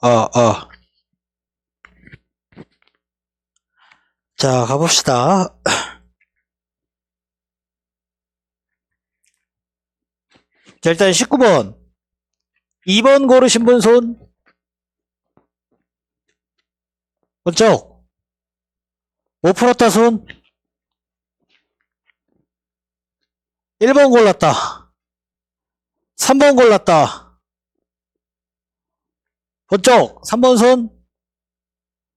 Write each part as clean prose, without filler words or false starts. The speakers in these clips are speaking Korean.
어, 어. 자, 가봅시다. 자, 일단 19번. 2번 고르신 분 손. 번쩍. 못 풀었다 손. 1번 골랐다. 3번 골랐다. 번쩍. 3번 손.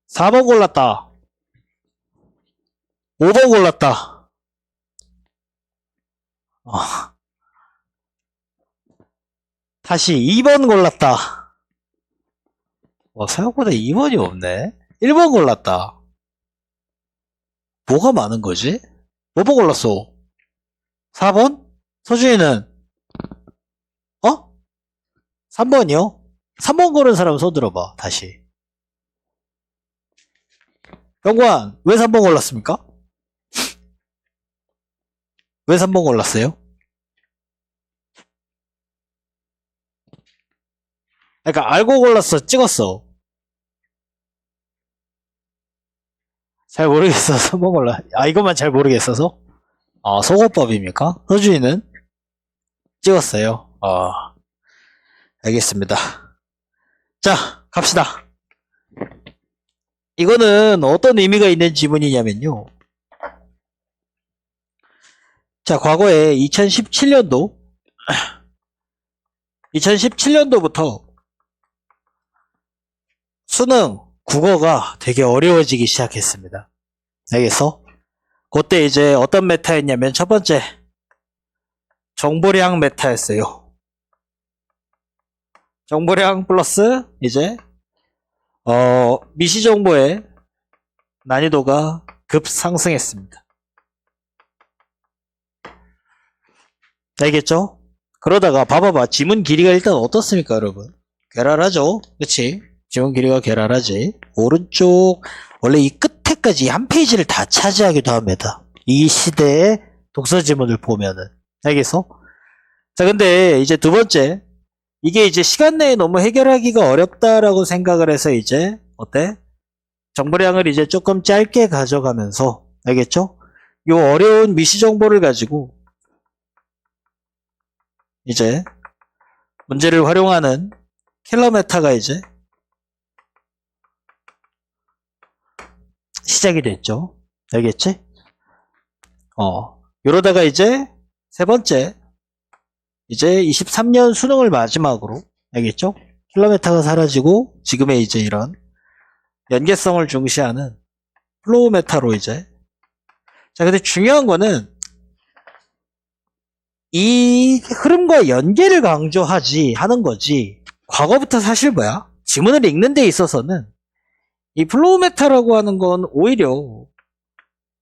4번 골랐다. 5번 골랐다. 다시 2번 골랐다. 생각보다 2번이 없네. 1번 골랐다. 뭐가 많은 거지? 뭐 번 골랐어? 4번? 서준이는? 3번이요? 3번 고른 사람 손 들어봐, 다시. 영관, 왜 3번 골랐습니까? 왜 3번 골랐어요? 그러니까 알고 골랐어, 찍었어? 잘 모르겠어, 3번 골라. 이것만 잘 모르겠어서? 속어법입니까? 서준이는? 찍었어요. 알겠습니다. 자, 갑시다. 이거는 어떤 의미가 있는 지문이냐면요. 자, 과거에 2017년도부터 수능, 국어가 되게 어려워지기 시작했습니다. 알겠어? 그때 이제 어떤 메타였냐면 첫 번째, 정보량 메타였어요. 정보량 플러스 이제 미시정보의 난이도가 급상승했습니다. 알겠죠? 그러다가 봐봐봐. 지문 길이가 일단 어떻습니까, 여러분? 괴랄하죠? 그치? 지문 길이가 괴랄하지. 오른쪽 원래 이 끝에까지 한 페이지를 다 차지하기도 합니다. 이 시대의 독서 지문을 보면은. 알겠어? 자, 근데 이제 두 번째, 이게 이제 시간 내에 너무 해결하기가 어렵다라고 생각을 해서 이제 어때? 정보량을 이제 조금 짧게 가져가면서, 알겠죠? 요 어려운 미시 정보를 가지고 이제 문제를 활용하는 킬러 메타가 이제 시작이 됐죠. 알겠지? 이러다가 이제 세 번째, 이제 23년 수능을 마지막으로, 알겠죠? 킬러 메타가 사라지고 지금의 이제 이런 연계성을 중시하는 플로우 메타로 이제. 자, 근데 중요한 거는 이 흐름과 연계를 강조하지 하는 거지. 과거부터 사실 뭐야? 지문을 읽는 데 있어서는 이 플로우 메타라고 하는 건 오히려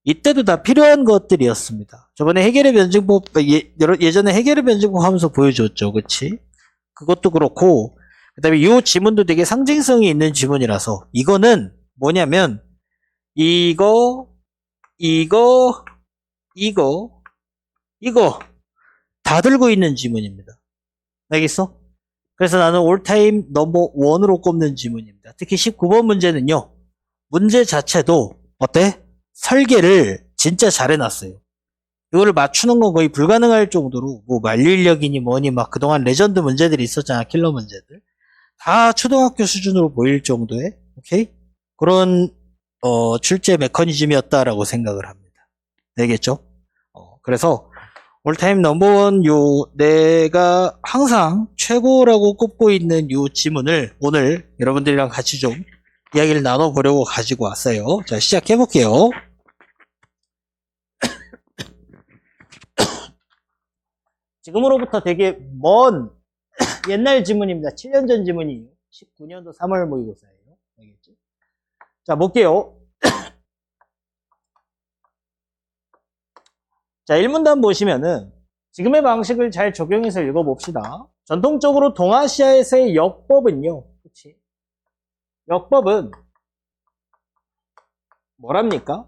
이때도 다 필요한 것들이었습니다. 저번에 해결의 변증법, 예전에 해결의 변증법 하면서 보여줬죠. 그치? 그것도 그렇고, 그 다음에 이 지문도 되게 상징성이 있는 지문이라서, 이거는 뭐냐면, 이거 다 들고 있는 지문입니다. 알겠어? 그래서 나는 올타임 넘버 원으로 꼽는 지문입니다. 특히 19번 문제는요. 문제 자체도 어때? 설계를 진짜 잘 해놨어요. 이거를 맞추는 건 거의 불가능할 정도로 뭐 만류인력이니 뭐니 막 그동안 레전드 문제들이 있었잖아. 킬러 문제들. 다 초등학교 수준으로 보일 정도의 오케이? 그런 출제 메커니즘이었다라고 생각을 합니다. 알겠죠? 그래서 올타임 넘버원 내가 항상 최고라고 꼽고 있는 요 지문을 오늘 여러분들이랑 같이 좀 이야기를 나눠보려고 가지고 왔어요. 자, 시작해볼게요. 지금으로부터 되게 먼 옛날 지문입니다. 7년 전 지문이에요. 19년도 3월 모의고사예요. 알겠지? 자, 볼게요. 자, 1문단 보시면은 지금의 방식을 잘 적용해서 읽어봅시다. 전통적으로 동아시아에서의 역법은요. 그치? 역법은 뭐랍니까?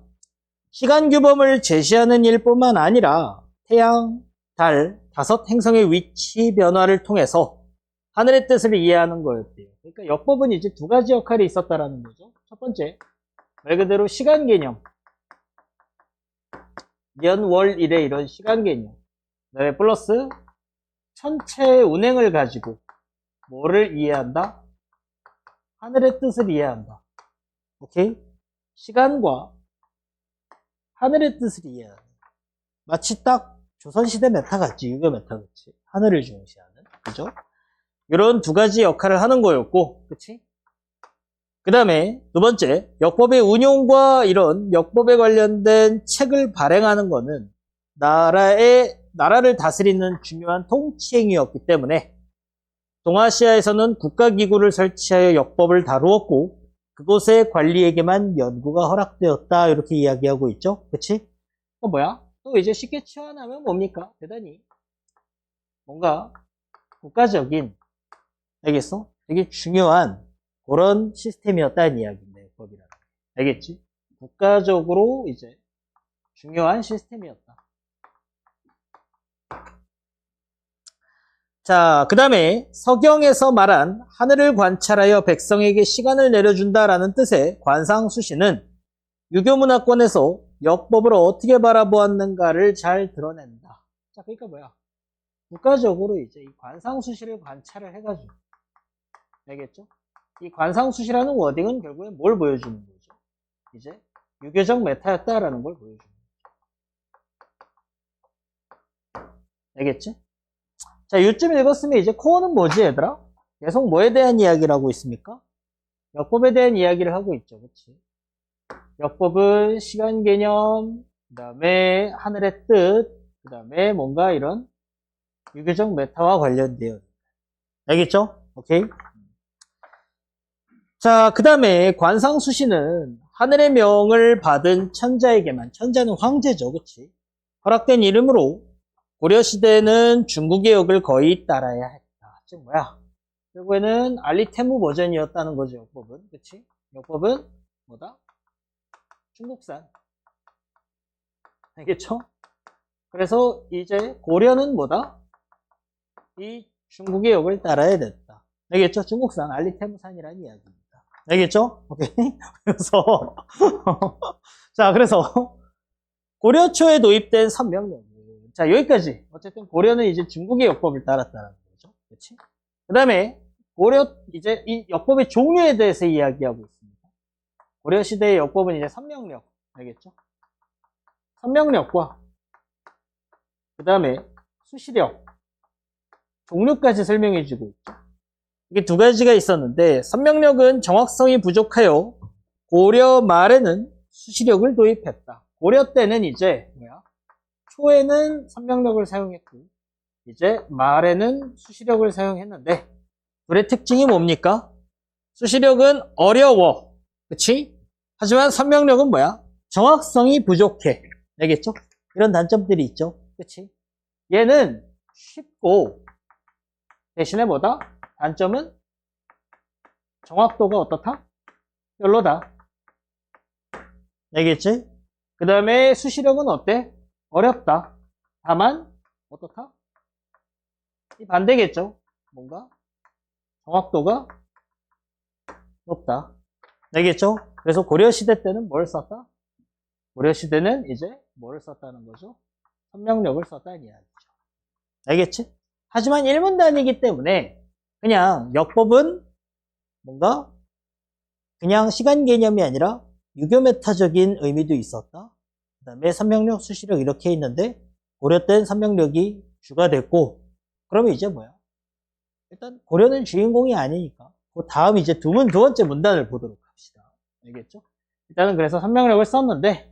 시간 규범을 제시하는 일뿐만 아니라 태양, 달, 5 행성의 위치 변화를 통해서 하늘의 뜻을 이해하는 거였대요. 그러니까 역법은 이제 두 가지 역할이 있었다라는 거죠. 첫 번째, 말 그대로 시간 개념. 년, 월, 일의 이런 시간 개념. 그다음에 플러스 천체의 운행을 가지고 뭐를 이해한다? 하늘의 뜻을 이해한다. 오케이? 시간과 하늘의 뜻을 이해한다. 마치 딱 조선시대 메타 같지, 유교 메타 같지. 하늘을 중시하는. 그죠? 이런 두 가지 역할을 하는 거였고, 그치? 그 다음에 두 번째, 역법의 운용과 이런 역법에 관련된 책을 발행하는 거는 나라를 다스리는 중요한 통치행위였기 때문에 동아시아에서는 국가기구를 설치하여 역법을 다루었고 그곳의 관리에게만 연구가 허락되었다. 이렇게 이야기하고 있죠. 그치? 뭐야? 또 이제 쉽게 치환하면 뭡니까? 대단히 뭔가 국가적인, 알겠어? 되게 중요한 그런 시스템이었다는 이야기인데, 법이라는 게. 알겠지? 국가적으로 이제 중요한 시스템이었다. 자, 그 다음에 서경에서 말한 하늘을 관찰하여 백성에게 시간을 내려준다라는 뜻의 관상수시는 유교문화권에서 역법을 어떻게 바라보았는가를 잘 드러낸다. 자, 그러니까 뭐야? 국가적으로 이제 이 관상수시를 관찰을 해가지고, 알겠죠? 이 관상수시라는 워딩은 결국엔 뭘 보여주는 거죠? 이제 유교적 메타였다라는 걸 보여주는 거죠. 알겠지? 자, 요쯤 읽었으면 이제 코어는 뭐지, 얘들아? 계속 뭐에 대한 이야기를 하고 있습니까? 역법에 대한 이야기를 하고 있죠, 그치? 역법은 시간 개념, 그 다음에 하늘의 뜻, 그 다음에 뭔가 이런 유교적 메타와 관련돼요. 알겠죠? 오케이? 자, 그 다음에 관상수시는 하늘의 명을 받은 천자에게만, 천자는 황제죠, 그치? 허락된 이름으로 고려시대는 중국의 역을 거의 따라야 했다. 즉 뭐야? 결국에는 알리테무 버전이었다는 거죠, 역법은. 그치? 역법은 뭐다? 중국산. 알겠죠? 그래서 이제 고려는 뭐다? 이 중국의 역을 따라야 됐다. 알겠죠? 중국산 알리테무산이라는 이야기입니다. 알겠죠? 오케이? 그래서 자, 그래서 고려 초에 도입된 선명령. 자, 여기까지. 어쨌든 고려는 이제 중국의 역법을 따랐다는 거죠. 그렇지? 그 다음에 고려, 이제 이 역법의 종류에 대해서 이야기하고 있습니다. 고려 시대의 역법은 이제 선명력. 알겠죠? 선명력과 그 다음에 수시력. 종류까지 설명해 주고 있죠. 이게 두 가지가 있었는데, 선명력은 정확성이 부족하여 고려 말에는 수시력을 도입했다. 고려 때는 이제 뭐야? 초에는 선명력을 사용했고 이제 말에는 수시력을 사용했는데 둘의 특징이 뭡니까? 수시력은 어려워. 그치? 하지만 선명력은 뭐야? 정확성이 부족해. 알겠죠? 이런 단점들이 있죠. 그치? 얘는 쉽고 대신에 뭐다? 단점은 정확도가 어떻다? 별로다. 알겠지? 그 다음에 수시력은 어때? 어렵다. 다만 어떻다? 이 반대겠죠. 뭔가 정확도가 높다. 알겠죠? 그래서 고려시대 때는 뭘 썼다? 고려시대는 이제 뭘 썼다는 거죠? 선명력을 썼다는 이야기죠. 알겠지? 하지만 일문단이기 때문에 그냥 역법은 뭔가 그냥 시간 개념이 아니라 유교 메타적인 의미도 있었다. 그 다음에 선명력, 수시력 이렇게 있는데 고려 때는 선명력이 주가 됐고 그러면 이제 뭐야? 일단 고려는 주인공이 아니니까 그 다음 이제 두 번째 문단을 보도록 합시다. 알겠죠? 일단은 그래서 선명력을 썼는데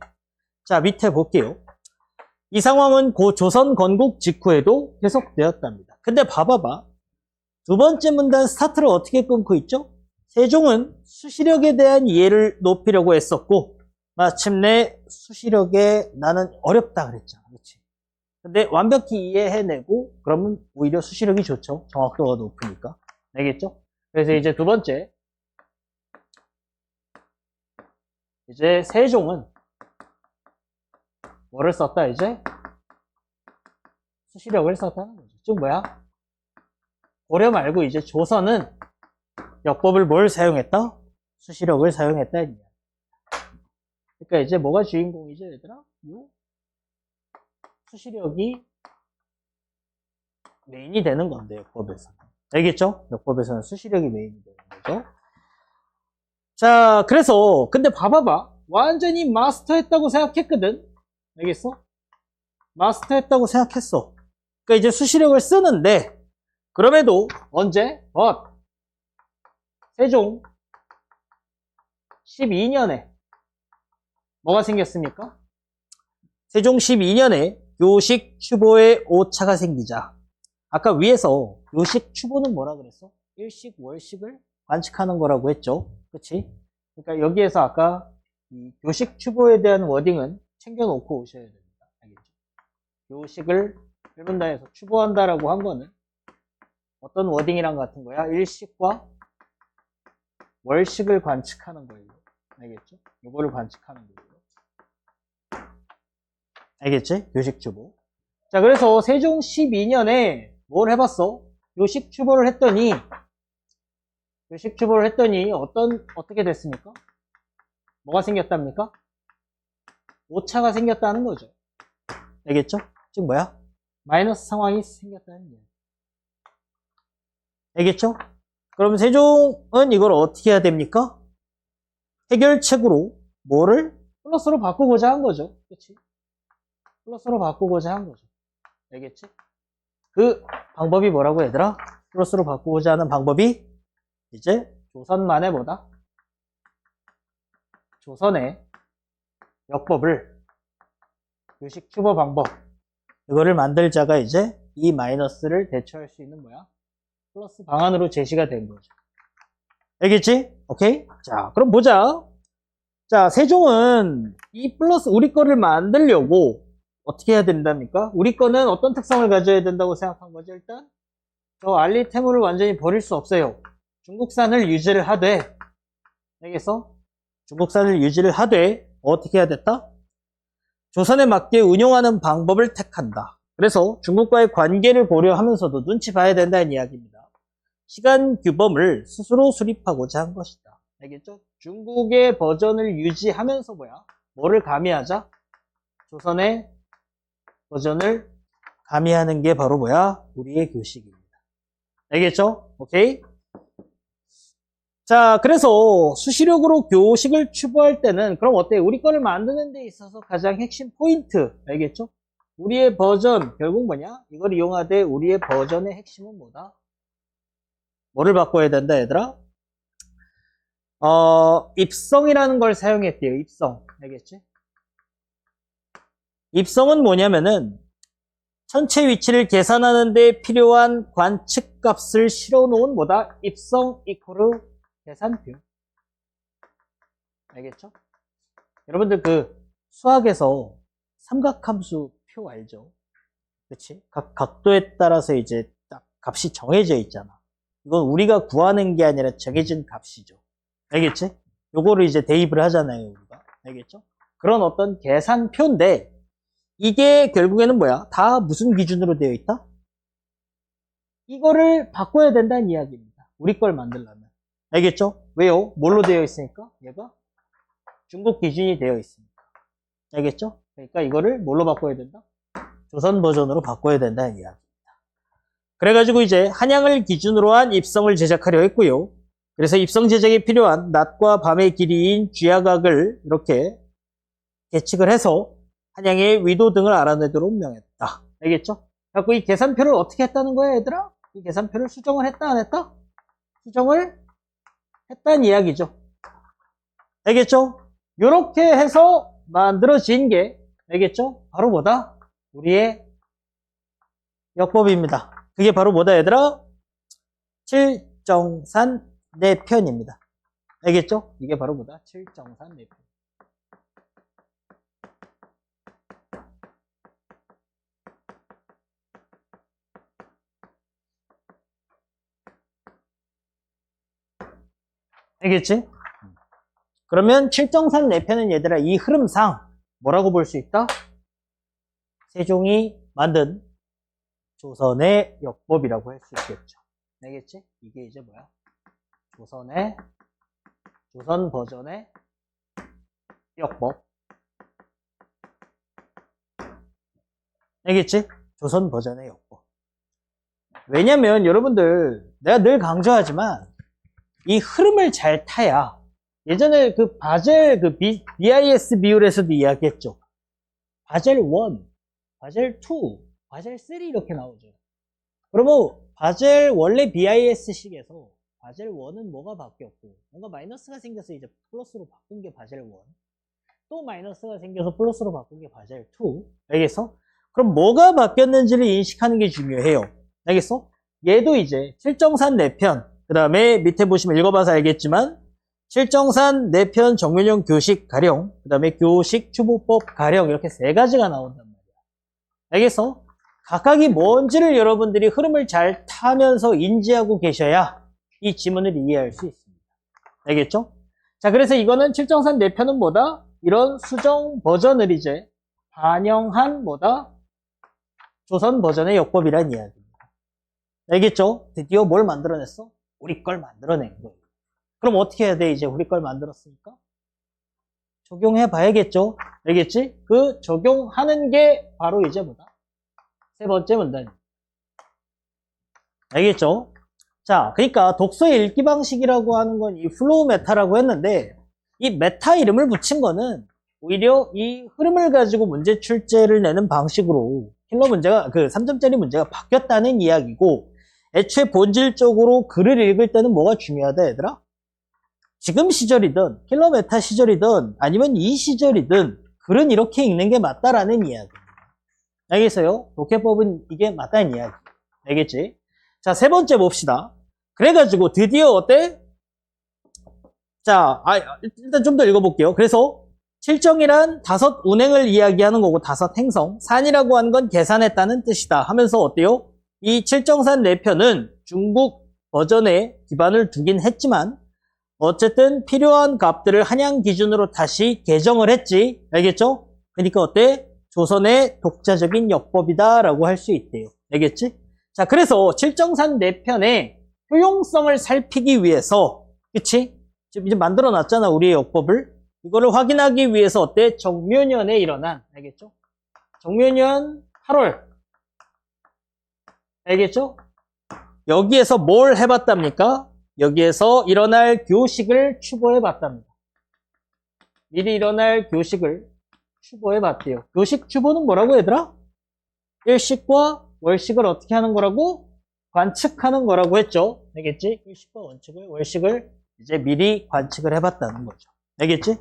자 밑에 볼게요. 이 상황은 고 조선 건국 직후에도 계속되었답니다. 근데 봐봐봐. 두 번째 문단 스타트를 어떻게 끊고 있죠? 세종은 수시력에 대한 이해를 높이려고 했었고 마침내 수시력에 나는 어렵다 그랬잖아. 그렇지? 근데 완벽히 이해해내고 그러면 오히려 수시력이 좋죠. 정확도가 높으니까. 알겠죠? 그래서 이제 두 번째 이제 세종은 뭐를 썼다 이제? 수시력을 썼다는 거죠. 즉 뭐야? 고려 말고 이제 조선은 역법을 뭘 사용했다? 수시력을 사용했다. 그러니까 이제 뭐가 주인공이죠, 얘들아? 요 수시력이 메인이 되는 건데, 역법에서는. 알겠죠? 역법에서는 수시력이 메인이 되는 거죠. 자, 그래서 근데 봐봐봐. 완전히 마스터했다고 생각했거든. 알겠어? 마스터했다고 생각했어. 그러니까 이제 수시력을 쓰는데 그럼에도 언제? 세종 12년에 뭐가 생겼습니까? 세종 12년에 교식 추보의 오차가 생기자. 아까 위에서 교식 추보는 뭐라 그랬어? 일식, 월식을 관측하는 거라고 했죠. 그치? 그러니까 여기에서 아까 이 교식 추보에 대한 워딩은 챙겨놓고 오셔야 됩니다. 알겠죠? 교식을 1분단에서 추보한다라고 한 거는 어떤 워딩이랑 같은 거야? 일식과 월식을 관측하는 거예요. 알겠죠? 이거를 관측하는 거예요. 알겠지? 교식 추보. 자, 그래서 세종 12년에 뭘 해봤어? 교식 추보를 했더니 어떻게 됐습니까? 뭐가 생겼답니까? 오차가 생겼다는 거죠. 알겠죠? 즉 뭐야? 마이너스 상황이 생겼다는 거예요. 알겠죠? 그럼 세종은 이걸 어떻게 해야 됩니까? 해결책으로 뭐를 플러스로 바꾸고자 한 거죠. 그치? 플러스로 바꾸고자 한 거죠. 알겠지? 그 방법이 뭐라고 얘들아? 플러스로 바꾸고자 하는 방법이 이제 조선만의 뭐다? 조선의 역법을 교식 추보 방법 이거를 만들자가 이제 이 마이너스를 대처할 수 있는 뭐야? 플러스 방안으로 제시가 된 거죠. 알겠지? 오케이? 자, 그럼 보자. 자, 세종은 이 플러스 우리 거를 만들려고 어떻게 해야 된답니까? 우리 거는 어떤 특성을 가져야 된다고 생각한 거죠? 일단 저 알리테무를 완전히 버릴 수 없어요. 중국산을 유지를 하되 알겠어? 중국산을 유지를 하되 어떻게 해야 됐다? 조선에 맞게 운용하는 방법을 택한다. 그래서 중국과의 관계를 고려하면서도 눈치 봐야 된다는 이야기입니다. 시간 규범을 스스로 수립하고자 한 것이다. 알겠죠? 중국의 버전을 유지하면서 뭐를 가미하자? 조선의 버전을 가미하는 게 바로 우리의 교식입니다. 알겠죠? 오케이? 자, 그래서 수시력으로 교식을 추구할 때는 그럼 어때? 우리 거를 만드는 데 있어서 가장 핵심 포인트 알겠죠? 우리의 버전 결국 뭐냐? 이걸 이용하되 우리의 버전의 핵심은 뭐다? 뭐를 바꿔야 된다 얘들아? 입성이라는 걸 사용했대요. 입성 알겠지? 입성은 뭐냐면은 천체 위치를 계산하는 데 필요한 관측값을 실어놓은 뭐다? 입성 이코르 계산표. 알겠죠? 여러분들 그 수학에서 삼각함수 표 알죠? 그치? 각 각도에 따라서 이제 딱 값이 정해져 있잖아. 이건 우리가 구하는 게 아니라 정해진 값이죠. 알겠지? 요거를 이제 대입을 하잖아요, 우리가. 알겠죠? 그런 어떤 계산표인데 이게 결국에는 다 무슨 기준으로 되어 있다? 이거를 바꿔야 된다는 이야기입니다. 우리 걸 만들려면. 알겠죠? 왜요? 뭘로 되어 있으니까? 얘가 중국 기준이 되어 있으니까. 알겠죠? 그러니까 이거를 뭘로 바꿔야 된다? 조선 버전으로 바꿔야 된다는 이야기입니다. 그래가지고 이제 한양을 기준으로 한 입성을 제작하려 했고요. 그래서 입성 제작에 필요한 낮과 밤의 길이인 쥐야각을 이렇게 계측을 해서 한양의 위도 등을 알아내도록 명했다. 알겠죠? 그래서 이 계산표를 어떻게 했다는 거야, 얘들아? 이 계산표를 수정을 했다, 안 했다? 수정을 했다는 이야기죠. 알겠죠? 이렇게 해서 만들어진 게 알겠죠? 바로 뭐다? 우리의 역법입니다. 그게 바로 뭐다 얘들아? 칠정산 내편입니다. 알겠죠? 이게 바로 뭐다? 칠정산 내편. 알겠지? 그러면 칠정산 내편은 얘들아 이 흐름상 뭐라고 볼 수 있다? 세종이 만든 조선의 역법이라고 할 수 있겠죠. 알겠지? 이게 이제 뭐야? 조선 버전의 역법. 알겠지? 조선 버전의 역법. 왜냐면 여러분들 내가 늘 강조하지만 이 흐름을 잘 타야 예전에 그 바젤 그 BIS 비율에서도 이야기했죠. 바젤 1, 바젤 2, 바젤 3 이렇게 나오죠. 그러면 바젤 원래 BIS식에서 바젤 1은 뭐가 바뀌었고 뭔가 마이너스가 생겨서 이제 플러스로 바꾼 게 바젤 1. 또 마이너스가 생겨서 플러스로 바꾼 게 바젤 2. 알겠어? 그럼 뭐가 바뀌었는지를 인식하는 게 중요해요. 알겠어? 얘도 이제 칠정산 4편, 그 다음에 밑에 보시면 읽어봐서 알겠지만 칠정산 4편 정면형 교식 가령, 그 다음에 교식 추보법 가령 이렇게 3가지가 나온단 말이야. 알겠어? 각각이 뭔지를 여러분들이 흐름을 잘 타면서 인지하고 계셔야 이 지문을 이해할 수 있습니다. 알겠죠? 자, 그래서 이거는 칠정산 4편은 뭐다? 이런 수정 버전을 이제 반영한 뭐다? 조선 버전의 역법이란 이야기입니다. 알겠죠? 드디어 뭘 만들어냈어? 우리 걸 만들어낸 거예요. 그럼 어떻게 해야 돼? 이제 우리 걸 만들었으니까? 적용해 봐야겠죠? 알겠지? 그 적용하는 게 바로 이제 뭐다? 3번째 문단입니다. 알겠죠? 자, 그러니까 독서의 읽기 방식이라고 하는 건 이 플로우 메타라고 했는데 이 메타 이름을 붙인 거는 오히려 이 흐름을 가지고 문제 출제를 내는 방식으로 킬러 문제가 그 3점짜리 문제가 바뀌었다는 이야기고 애초에 본질적으로 글을 읽을 때는 뭐가 중요하다 얘들아? 지금 시절이든 킬러 메타 시절이든 아니면 이 시절이든 글은 이렇게 읽는 게 맞다라는 이야기입니다. 알겠어요? 독해법은 이게 맞다는 이야기. 알겠지? 자, 3번째 봅시다. 그래가지고 드디어 어때? 자, 일단 좀 더 읽어볼게요. 그래서 칠정이란 5 운행을 이야기하는 거고 5 행성, 산이라고 하는 건 계산했다는 뜻이다 하면서 어때요? 이 칠정산 4편은 중국 버전에 기반을 두긴 했지만 어쨌든 필요한 값들을 한양 기준으로 다시 개정을 했지. 알겠죠? 그러니까 어때? 조선의 독자적인 역법이다 라고 할 수 있대요. 알겠지? 자, 그래서 칠정산 4편의 효용성을 살피기 위해서 그치? 지금 이제 만들어 놨잖아 우리의 역법을. 이거를 확인하기 위해서 어때? 정묘년에 일어난 알겠죠? 정묘년 8월 알겠죠? 여기에서 뭘 해봤답니까? 여기에서 일어날 교식을 추보해봤답니다. 미리 일어날 교식을 추보해봤대요. 교식 추보는 뭐라고 얘들아? 일식과 월식을 어떻게 하는 거라고? 관측하는 거라고 했죠. 알겠지? 일식과 월식을 이제 미리 관측을 해봤다는 거죠. 알겠지?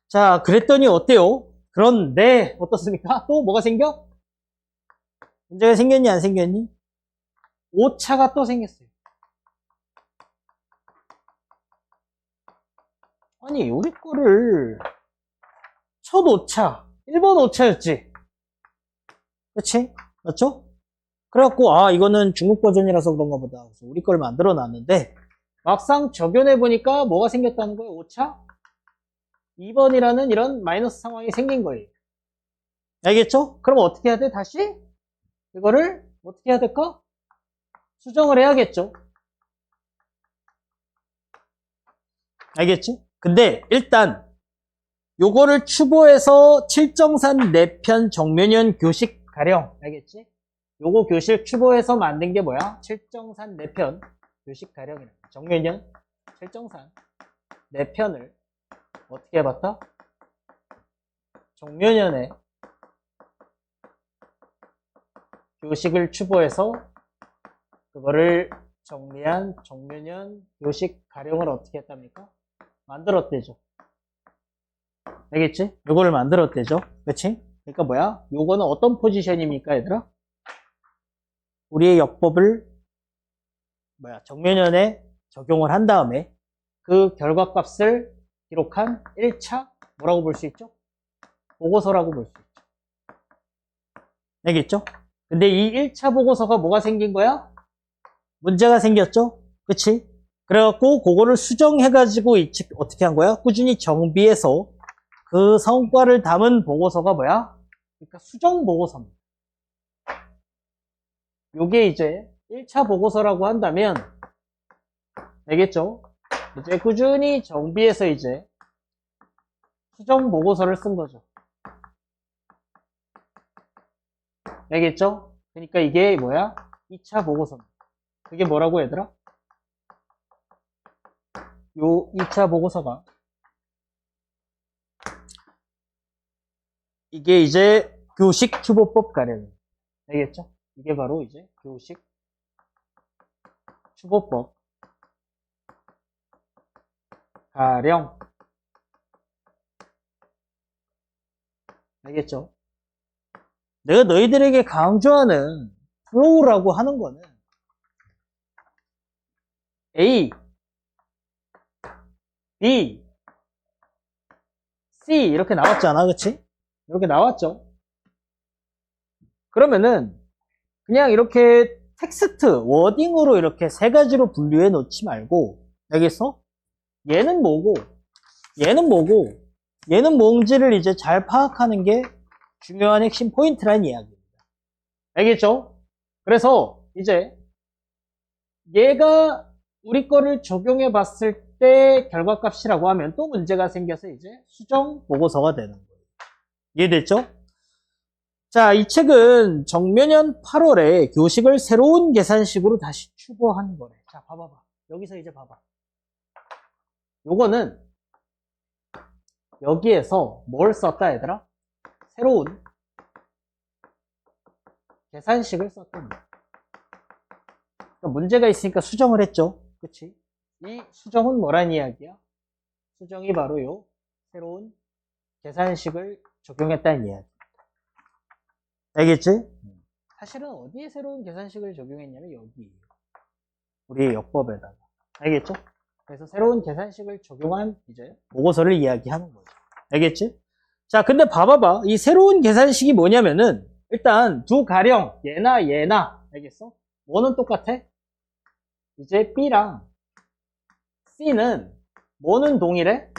자, 그랬더니 어때요? 그런데 어떻습니까? 또 뭐가 생겨? 문제가 생겼니 안 생겼니? 오차가 또 생겼어요. 아니 우리 거를 첫 오차 1번 오차였지. 그치? 맞죠? 그래갖고 이거는 중국 버전이라서 그런가 보다. 그래서 우리 걸 만들어 놨는데 막상 적용해 보니까 뭐가 생겼다는 거예요? 오차? 2번이라는 이런 마이너스 상황이 생긴 거예요. 알겠죠? 그럼 어떻게 해야 돼? 다시 이거를 어떻게 해야 될까? 수정을 해야겠죠. 알겠지? 근데 일단 요거를 추보해서 칠정산 4편 정묘년 교식 가령 알겠지? 요거 교실 추보해서 만든 게 뭐야? 칠정산 4편 교식 가령이라 정묘년 칠정산 4편을 어떻게 해봤다? 정묘년에 교식을 추보해서 그거를 정리한 정묘년 교식 가령을 어떻게 했답니까? 만들었대죠. 알겠지? 요거를 만들었대죠. 그치? 그러니까 뭐야? 요거는 어떤 포지션입니까, 얘들아? 우리의 역법을 정면연에 적용을 한 다음에 그 결과값을 기록한 1차 뭐라고 볼 수 있죠? 보고서라고 볼 수 있죠. 알겠죠? 근데 이 1차 보고서가 뭐가 생긴 거야? 문제가 생겼죠? 그치? 그래갖고 그거를 수정해가지고 어떻게 한 거야? 꾸준히 정비해서 그 성과를 담은 보고서가 뭐야? 그러니까 수정 보고서입니다. 요게 이제 1차 보고서라고 한다면 알겠죠? 이제 꾸준히 정비해서 이제 수정 보고서를 쓴 거죠. 알겠죠? 그러니까 이게 뭐야? 2차 보고서입니다. 그게 뭐라고 얘들아? 요 2차 보고서가 이게 이제 교식 추보법 가령. 알겠죠? 이게 바로 이제 교식 추보법 가령. 알겠죠? 내가 너희들에게 강조하는 플로우라고 하는 거는 A, B, C 이렇게 나왔잖아. 그치? 이렇게 나왔죠? 그러면은 그냥 이렇게 텍스트, 워딩으로 이렇게 세 가지로 분류해 놓지 말고, 알겠어? 얘는 뭐고, 얘는 뭐고, 얘는 뭔지를 이제 잘 파악하는 게 중요한 핵심 포인트라는 이야기입니다. 알겠죠? 그래서 이제 얘가 우리 거를 적용해 봤을 때 결과값이라고 하면 또 문제가 생겨서 이제 수정 보고서가 되는 거예요. 이해됐죠? 자, 이 책은 정면년 8월에 교식을 새로운 계산식으로 다시 추구한 거래. 자, 봐봐봐. 여기서 이제 봐봐. 요거는 여기에서 뭘 썼다, 얘들아? 새로운 계산식을 썼던 거야. 그러니까 문제가 있으니까 수정을 했죠. 그치? 이 수정은 뭐란 이야기야? 수정이 바로 요 새로운 계산식을 적용했다는 이야기. 알겠지? 사실은 어디에 새로운 계산식을 적용했냐면 여기 우리의 역법에다가. 알겠죠? 그래서 새로운 계산식을 적용한 이제 보고서를 이야기하는 거죠. 알겠지? 자, 근데 봐봐봐. 이 새로운 계산식이 뭐냐면은 일단 두 가령 얘나 얘나 알겠어? 뭐는 똑같아? 이제 B랑 C는 뭐는 동일해?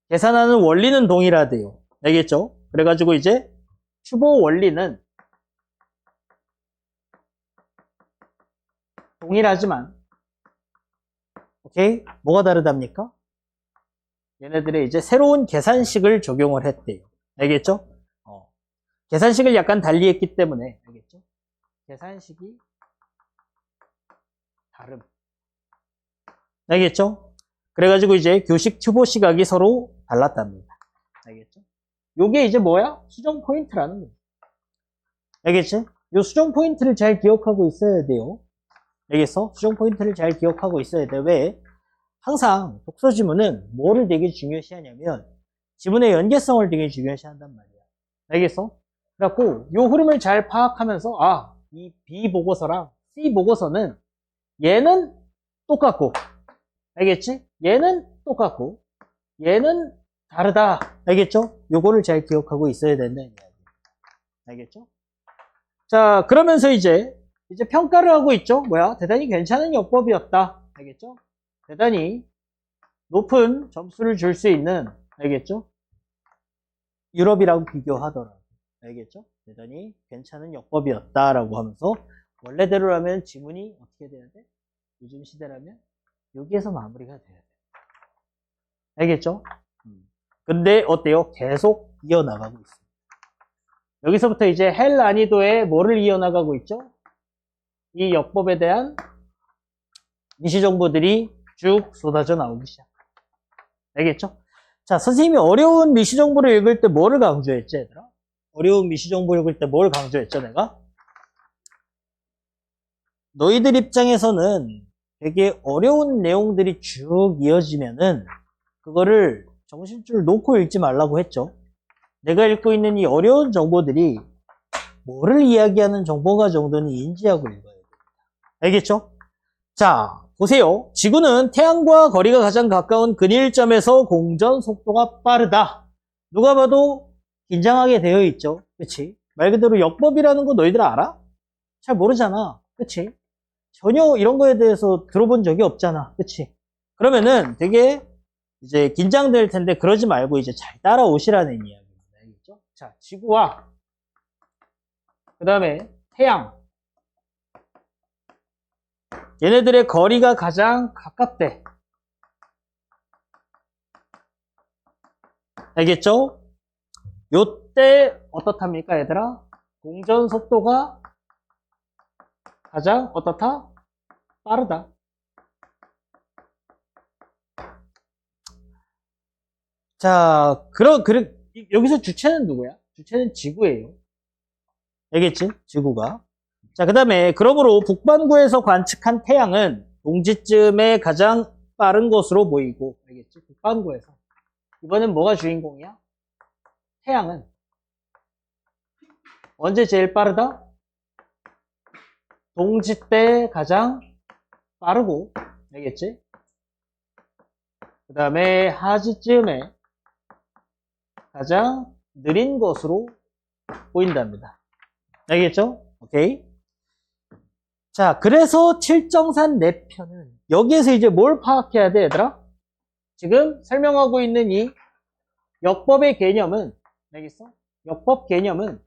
계산하는 원리는 동일하대요. 알겠죠? 그래가지고 이제 추보 원리는 동일하지만 오케이? 뭐가 다르답니까? 얘네들의 이제 새로운 계산식을 적용을 했대요. 알겠죠? 계산식을 약간 달리 했기 때문에 알겠죠? 계산식이 다름. 알겠죠? 그래가지고 이제 교식 튜보 시각이 서로 달랐답니다. 알겠죠? 요게 이제 뭐야? 수정 포인트라는 거예요. 알겠지? 요 수정 포인트를 잘 기억하고 있어야 돼요. 알겠어? 수정 포인트를 잘 기억하고 있어야 돼. 왜? 항상 독서 지문은 뭐를 되게 중요시하냐면 지문의 연계성을 되게 중요시한단 말이야. 알겠어? 그래갖고 요 흐름을 잘 파악하면서 아, 이 B 보고서랑 C 보고서는 얘는 똑같고 알겠지? 얘는 똑같고 얘는 다르다. 알겠죠? 요거를 잘 기억하고 있어야 된다는 이야기. 알겠죠? 자, 그러면서 이제 평가를 하고 있죠? 뭐야? 대단히 괜찮은 역법이었다. 알겠죠? 대단히 높은 점수를 줄 수 있는, 알겠죠? 유럽이랑 비교하더라도, 알겠죠? 대단히 괜찮은 역법이었다라고 하면서 원래대로라면 지문이 어떻게 돼야 돼? 요즘 시대라면 여기에서 마무리가 돼야 돼. 알겠죠? 근데 어때요? 계속 이어나가고 있습니다. 여기서부터 이제 헬 난이도에 뭐를 이어나가고 있죠? 이 역법에 대한 미시 정보들이 쭉 쏟아져 나오기 시작. 알겠죠? 자, 선생님이 어려운 미시 정보를 읽을 때 뭐를 강조했지, 얘들아? 어려운 미시 정보 읽을 때 뭘 강조했죠, 내가? 너희들 입장에서는 되게 어려운 내용들이 쭉 이어지면은 그거를 정신줄 놓고 읽지 말라고 했죠. 내가 읽고 있는 이 어려운 정보들이 뭐를 이야기하는 정보가 정도는 인지하고 읽어야 됩니다. 알겠죠? 자, 보세요. 지구는 태양과 거리가 가장 가까운 근일점에서 공전 속도가 빠르다. 누가 봐도 긴장하게 되어 있죠. 그치? 말 그대로 역법이라는 거 너희들 알아? 잘 모르잖아. 그치? 전혀 이런 거에 대해서 들어본 적이 없잖아. 그치? 그러면은 되게 이제 긴장될 텐데 그러지 말고 이제 잘 따라오시라는 이야기입니다. 알겠죠? 자, 지구와 그 다음에 태양 얘네들의 거리가 가장 가깝대. 알겠죠? 요때 어떻답니까, 얘들아? 공전 속도가 가장 어떻다? 빠르다. 자, 여기서 주체는 누구야? 주체는 지구예요. 알겠지? 지구가. 자, 그 다음에, 그러므로 북반구에서 관측한 태양은 동지쯤에 가장 빠른 것으로 보이고, 알겠지? 북반구에서. 이번엔 뭐가 주인공이야? 태양은. 언제 제일 빠르다? 동지 때 가장 빠르고, 알겠지? 그 다음에 하지쯤에 가장 느린 것으로 보인답니다. 알겠죠? 오케이. 자, 그래서 칠정산 내편은 여기에서 이제 뭘 파악해야 돼, 얘들아? 지금 설명하고 있는 이 역법의 개념은, 알겠어? 역법 개념은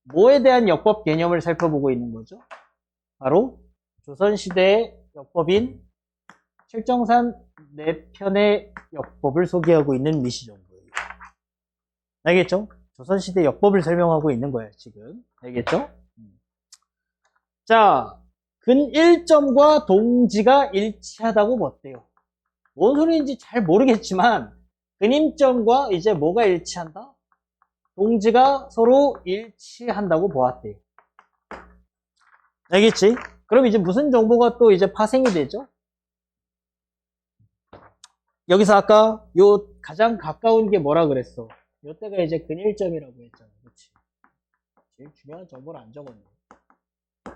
뭐에 대한 역법 개념을 살펴보고 있는 거죠? 바로 조선시대의 역법인 칠정산 내편의 역법을 소개하고 있는 미시정보예요. 알겠죠? 조선시대 역법을 설명하고 있는 거예요, 지금. 알겠죠? 자, 근일점과 동지가 일치하다고 뭐 어때요? 뭔 소리인지 잘 모르겠지만, 근임점과 이제 뭐가 일치한다? 동지가 서로 일치한다고 보았대요. 알겠지? 그럼 이제 무슨 정보가 또 이제 파생이 되죠? 여기서 아까 요 가장 가까운 게 뭐라 그랬어? 요때가 이제 근일점이라고 했잖아. 그렇지? 제일 중요한 정보를 안 적었네.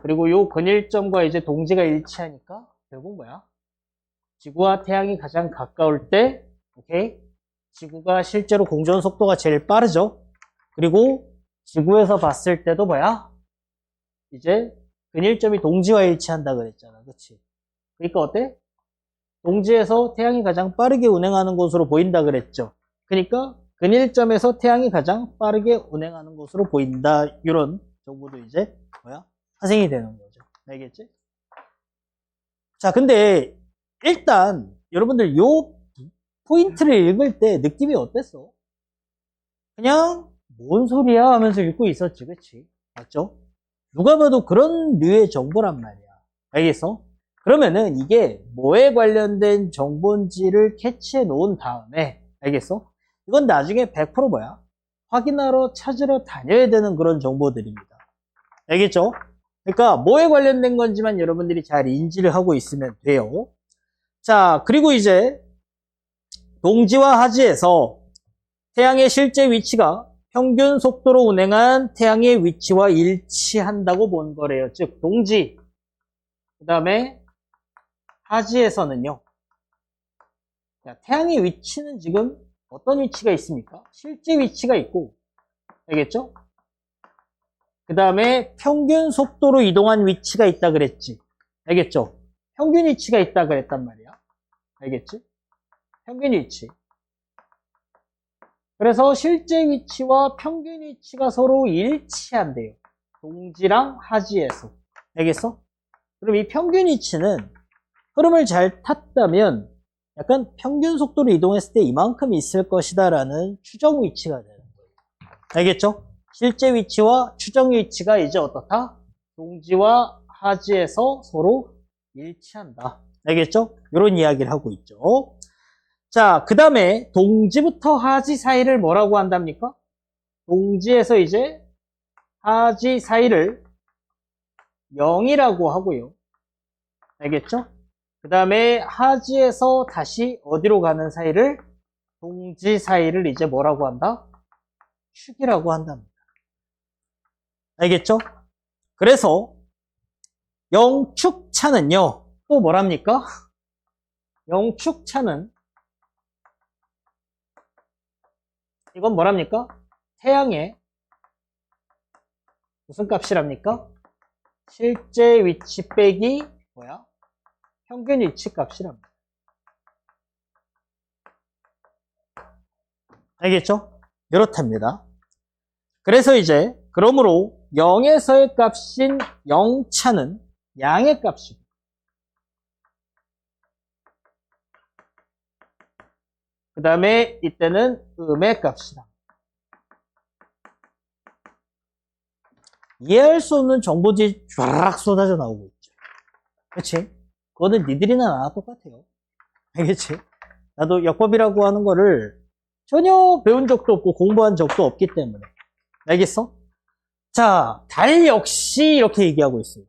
그리고 요 근일점과 이제 동지가 일치하니까 결국 뭐야? 지구와 태양이 가장 가까울 때, 오케이? 지구가 실제로 공전 속도가 제일 빠르죠? 그리고 지구에서 봤을 때도 뭐야? 이제 근일점이 동지와 일치한다 그랬잖아. 그치? 그러니까 어때? 동지에서 태양이 가장 빠르게 운행하는 것으로 보인다 그랬죠. 그러니까 근일점에서 태양이 가장 빠르게 운행하는 것으로 보인다. 이런 정보도 이제 뭐야? 파생이 되는 거죠. 알겠지? 자, 근데 일단 여러분들 요 포인트를 읽을 때 느낌이 어땠어? 그냥 뭔 소리야 하면서 읽고 있었지. 그치? 맞죠? 누가 봐도 그런 류의 정보란 말이야. 알겠어? 그러면은 이게 뭐에 관련된 정보인지를 캐치해 놓은 다음에, 알겠어? 이건 나중에 100% 뭐야? 확인하러 찾으러 다녀야 되는 그런 정보들입니다. 알겠죠? 그러니까 뭐에 관련된 건지만 여러분들이 잘 인지를 하고 있으면 돼요. 자, 그리고 이제 동지와 하지에서 태양의 실제 위치가 평균 속도로 운행한 태양의 위치와 일치한다고 본 거래요. 즉 동지, 그 다음에 하지에서는요. 자, 태양의 위치는 지금 어떤 위치가 있습니까? 실제 위치가 있고, 알겠죠? 그 다음에 평균 속도로 이동한 위치가 있다 그랬지. 알겠죠? 평균 위치가 있다 그랬단 말이야. 알겠지? 평균 위치. 그래서 실제 위치와 평균 위치가 서로 일치한대요. 동지랑 하지에서. 알겠어? 그럼 이 평균 위치는 흐름을 잘 탔다면 약간 평균 속도로 이동했을 때 이만큼 있을 것이다 라는 추정 위치가 되는 거예요. 알겠죠? 실제 위치와 추정 위치가 이제 어떻다? 동지와 하지에서 서로 일치한다. 알겠죠? 이런 이야기를 하고 있죠. 자, 그 다음에 동지부터 하지 사이를 뭐라고 한답니까? 동지에서 이제 하지 사이를 0이라고 하고요. 알겠죠? 그 다음에 하지에서 다시 어디로 가는 사이를? 동지 사이를 이제 뭐라고 한다? 축이라고 한답니다. 알겠죠? 그래서 영축차는요. 또 뭐랍니까? 영축차는 이건 뭐랍니까? 태양의 무슨 값이랍니까? 실제 위치 빼기 뭐야? 평균 위치 값이랍니다. 알겠죠? 이렇답니다. 그래서 이제 그러므로 0에서의 값인 0차는 양의 값이고, 그 다음에 이때는 음의 값이다. 이해할 수 없는 정보들이 쫙 쏟아져 나오고 있죠. 그치? 그거는 니들이나 나나 똑같아요. 알겠지? 나도 역법이라고 하는 거를 전혀 배운 적도 없고 공부한 적도 없기 때문에. 알겠어? 자, 달 역시 이렇게 얘기하고 있어요.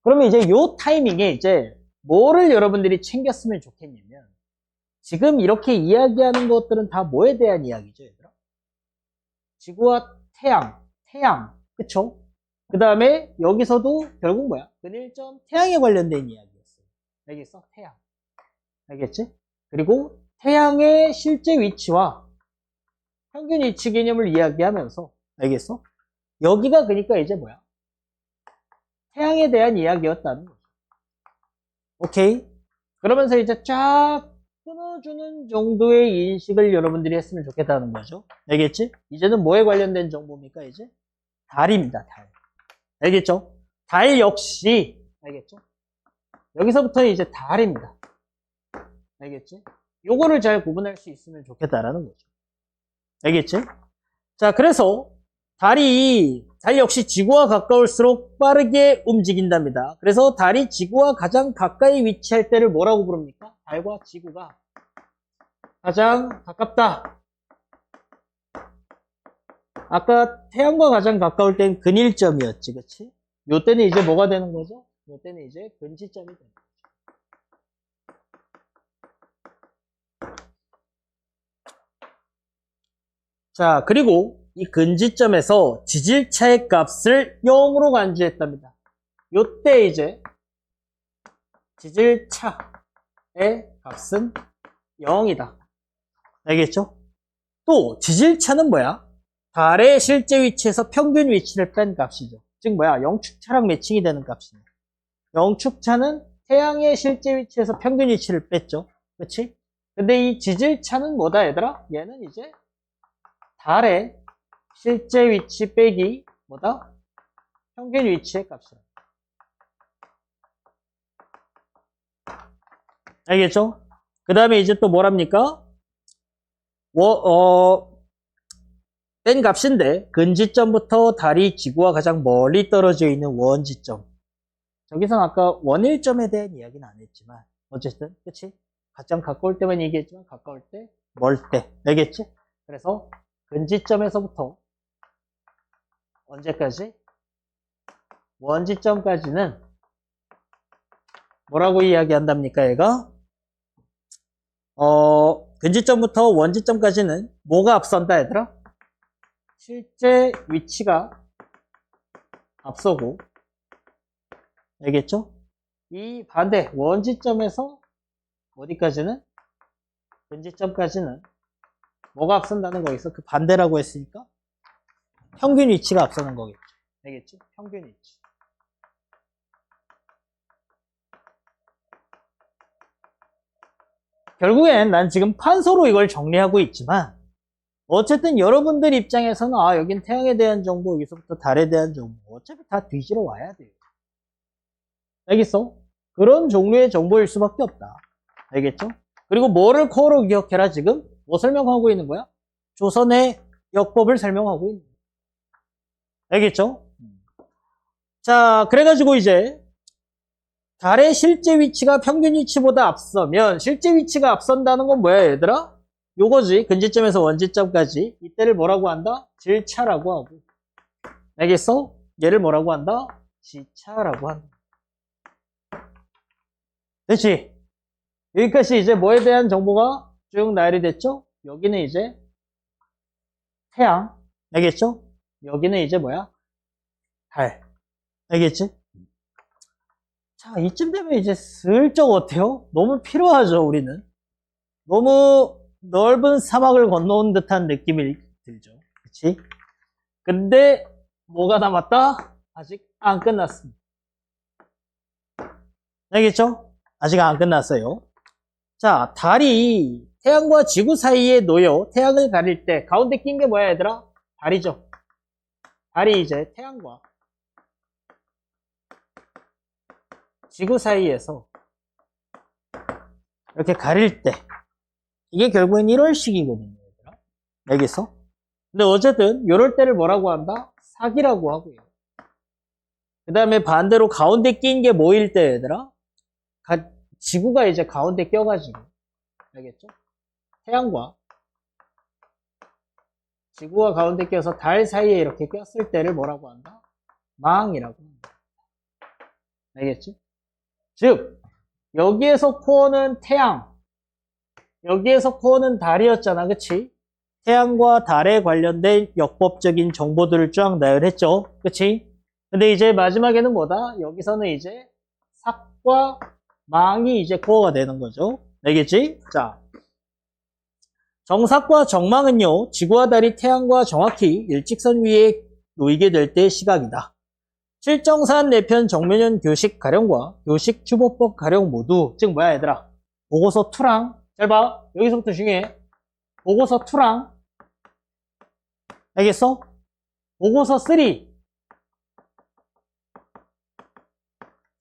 그러면 이제 요 타이밍에 이제 뭐를 여러분들이 챙겼으면 좋겠냐면, 지금 이렇게 이야기하는 것들은 다 뭐에 대한 이야기죠, 얘들아? 지구와 태양, 그쵸? 그 다음에 여기서도 결국 뭐야? 근일점 태양에 관련된 이야기였어요. 알겠어? 태양. 알겠지? 그리고 태양의 실제 위치와 평균 위치 개념을 이야기하면서, 알겠어? 여기가 그러니까 이제 뭐야? 태양에 대한 이야기였다는 거죠. 오케이? 그러면서 이제 쫙 끊어주는 정도의 인식을 여러분들이 했으면 좋겠다는 거죠. 알겠지? 이제는 뭐에 관련된 정보입니까, 이제? 달입니다, 달. 알겠죠? 달 역시, 알겠죠? 여기서부터는 이제 달입니다. 알겠지? 요거를 잘 구분할 수 있으면 좋겠다라는 거죠. 알겠지? 자, 그래서 달 역시 지구와 가까울수록 빠르게 움직인답니다. 그래서 달이 지구와 가장 가까이 위치할 때를 뭐라고 부릅니까? 달과 지구가 가장 가깝다. 아까 태양과 가장 가까울 땐 근일점이었지, 그치? 요 때는 이제 뭐가 되는 거죠? 요 때는 이제 근지점이 되는 거죠. 자, 그리고 이 근지점에서 지질차의 값을 0으로 간주했답니다. 요때 이제 지질차의 값은 0이다. 알겠죠? 또 지질차는 뭐야? 달의 실제 위치에서 평균 위치를 뺀 값이죠. 즉 뭐야? 영축차랑 매칭이 되는 값이네. 영축차는 태양의 실제 위치에서 평균 위치를 뺐죠. 그치? 근데 이 지질차는 뭐다, 얘들아? 얘는 이제 달의 실제 위치 빼기 뭐다? 평균 위치의 값이다. 알겠죠? 그 다음에 이제 또 뭐랍니까? 뺀 값인데 근지점부터 달이 지구와 가장 멀리 떨어져 있는 원지점. 저기서 아까 원일점에 대한 이야기는 안 했지만 어쨌든 그치? 가장 가까울 때만 얘기했지만 가까울 때, 멀 때. 알겠지? 그래서 근지점에서부터 언제까지? 원지점까지는 뭐라고 이야기한답니까, 얘가? 근지점부터 원지점까지는 뭐가 앞선다, 얘들아? 실제 위치가 앞서고, 알겠죠? 이 반대, 원지점에서 어디까지는? 근지점까지는 뭐가 앞선다는 거겠어? 그 반대라고 했으니까 평균 위치가 앞서는 거겠죠. 알겠죠? 평균 위치. 결국엔 난 지금 판서로 이걸 정리하고 있지만 어쨌든 여러분들 입장에서는 여긴 태양에 대한 정보, 여기서부터 달에 대한 정보 어차피 다 뒤지러 와야 돼요. 알겠어? 그런 종류의 정보일 수밖에 없다. 알겠죠? 그리고 뭐를 코어로 기억해라 지금? 뭐 설명하고 있는 거야? 조선의 역법을 설명하고 있는 거야. 알겠죠? 자, 그래가지고 이제 달의 실제 위치가 평균 위치보다 앞서면 실제 위치가 앞선다는 건 뭐야, 얘들아? 요거지. 근지점에서 원지점까지. 이때를 뭐라고 한다? 질차라고 하고. 알겠어? 얘를 뭐라고 한다? 지차라고 한다. 됐지? 여기까지 이제 뭐에 대한 정보가 쭉 나열이 됐죠? 여기는 이제 태양. 알겠죠? 여기는 이제 뭐야? 달. 알겠지? 자, 이쯤 되면 이제 슬쩍 어때요? 너무 필요하죠, 우리는. 너무 넓은 사막을 건너온 듯한 느낌이 들죠. 그치? 근데 뭐가 남았다? 아직 안 끝났습니다. 알겠죠? 아직 안 끝났어요. 자, 달이 태양과 지구 사이에 놓여 태양을 가릴 때 가운데 낀 게 뭐야, 얘들아? 달이죠. 달이 이제 태양과 지구 사이에서 이렇게 가릴 때 이게 결국엔 1월식이거든요. 얘들아. 알겠어? 근데 어쨌든 이럴 때를 뭐라고 한다? 사기라고 하고요. 그 다음에 반대로 가운데 낀 게 뭐일 때 얘들아? 지구가 이제 가운데 껴가지고 알겠죠? 태양과 지구가 가운데 껴서 달 사이에 이렇게 꼈을 때를 뭐라고 한다? 망이라고 한다. 알겠지? 즉 여기에서 코어는 태양, 여기에서 코어는 달이었잖아. 그치? 태양과 달에 관련된 역법적인 정보들을 쫙 나열했죠. 그치? 근데 이제 마지막에는 뭐다? 여기서는 이제 삭과 망이 이제 코어가 되는 거죠. 알겠지? 자, 정삭과 정망은요, 지구와 달이 태양과 정확히 일직선 위에 놓이게 될 때의 시각이다. 실정산 내편 정면연 교식 가령과 교식 추보법 가령 모두, 즉 뭐야 얘들아? 보고서 2랑, 잘 봐. 여기서부터 중요해. 보고서 2랑, 알겠어? 보고서 3.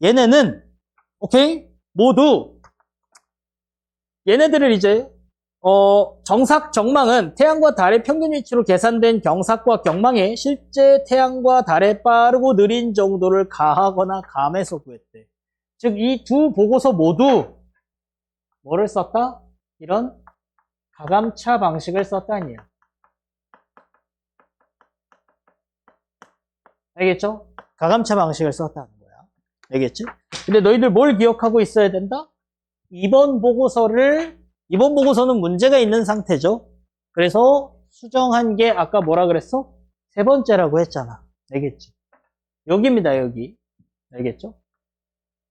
얘네는, 오케이? 모두, 얘네들을 이제, 정삭, 정망은 태양과 달의 평균 위치로 계산된 경삭과 경망에 실제 태양과 달의 빠르고 느린 정도를 가하거나 감해서 구했대. 즉, 이 두 보고서 모두 뭐를 썼다? 이런 가감차 방식을 썼다니요. 알겠죠? 가감차 방식을 썼다는 거야. 알겠지? 근데 너희들 뭘 기억하고 있어야 된다? 이번 보고서는 문제가 있는 상태죠. 그래서 수정한 게 아까 뭐라 그랬어? 3번째라고 했잖아. 알겠지? 여기입니다, 여기. 알겠죠?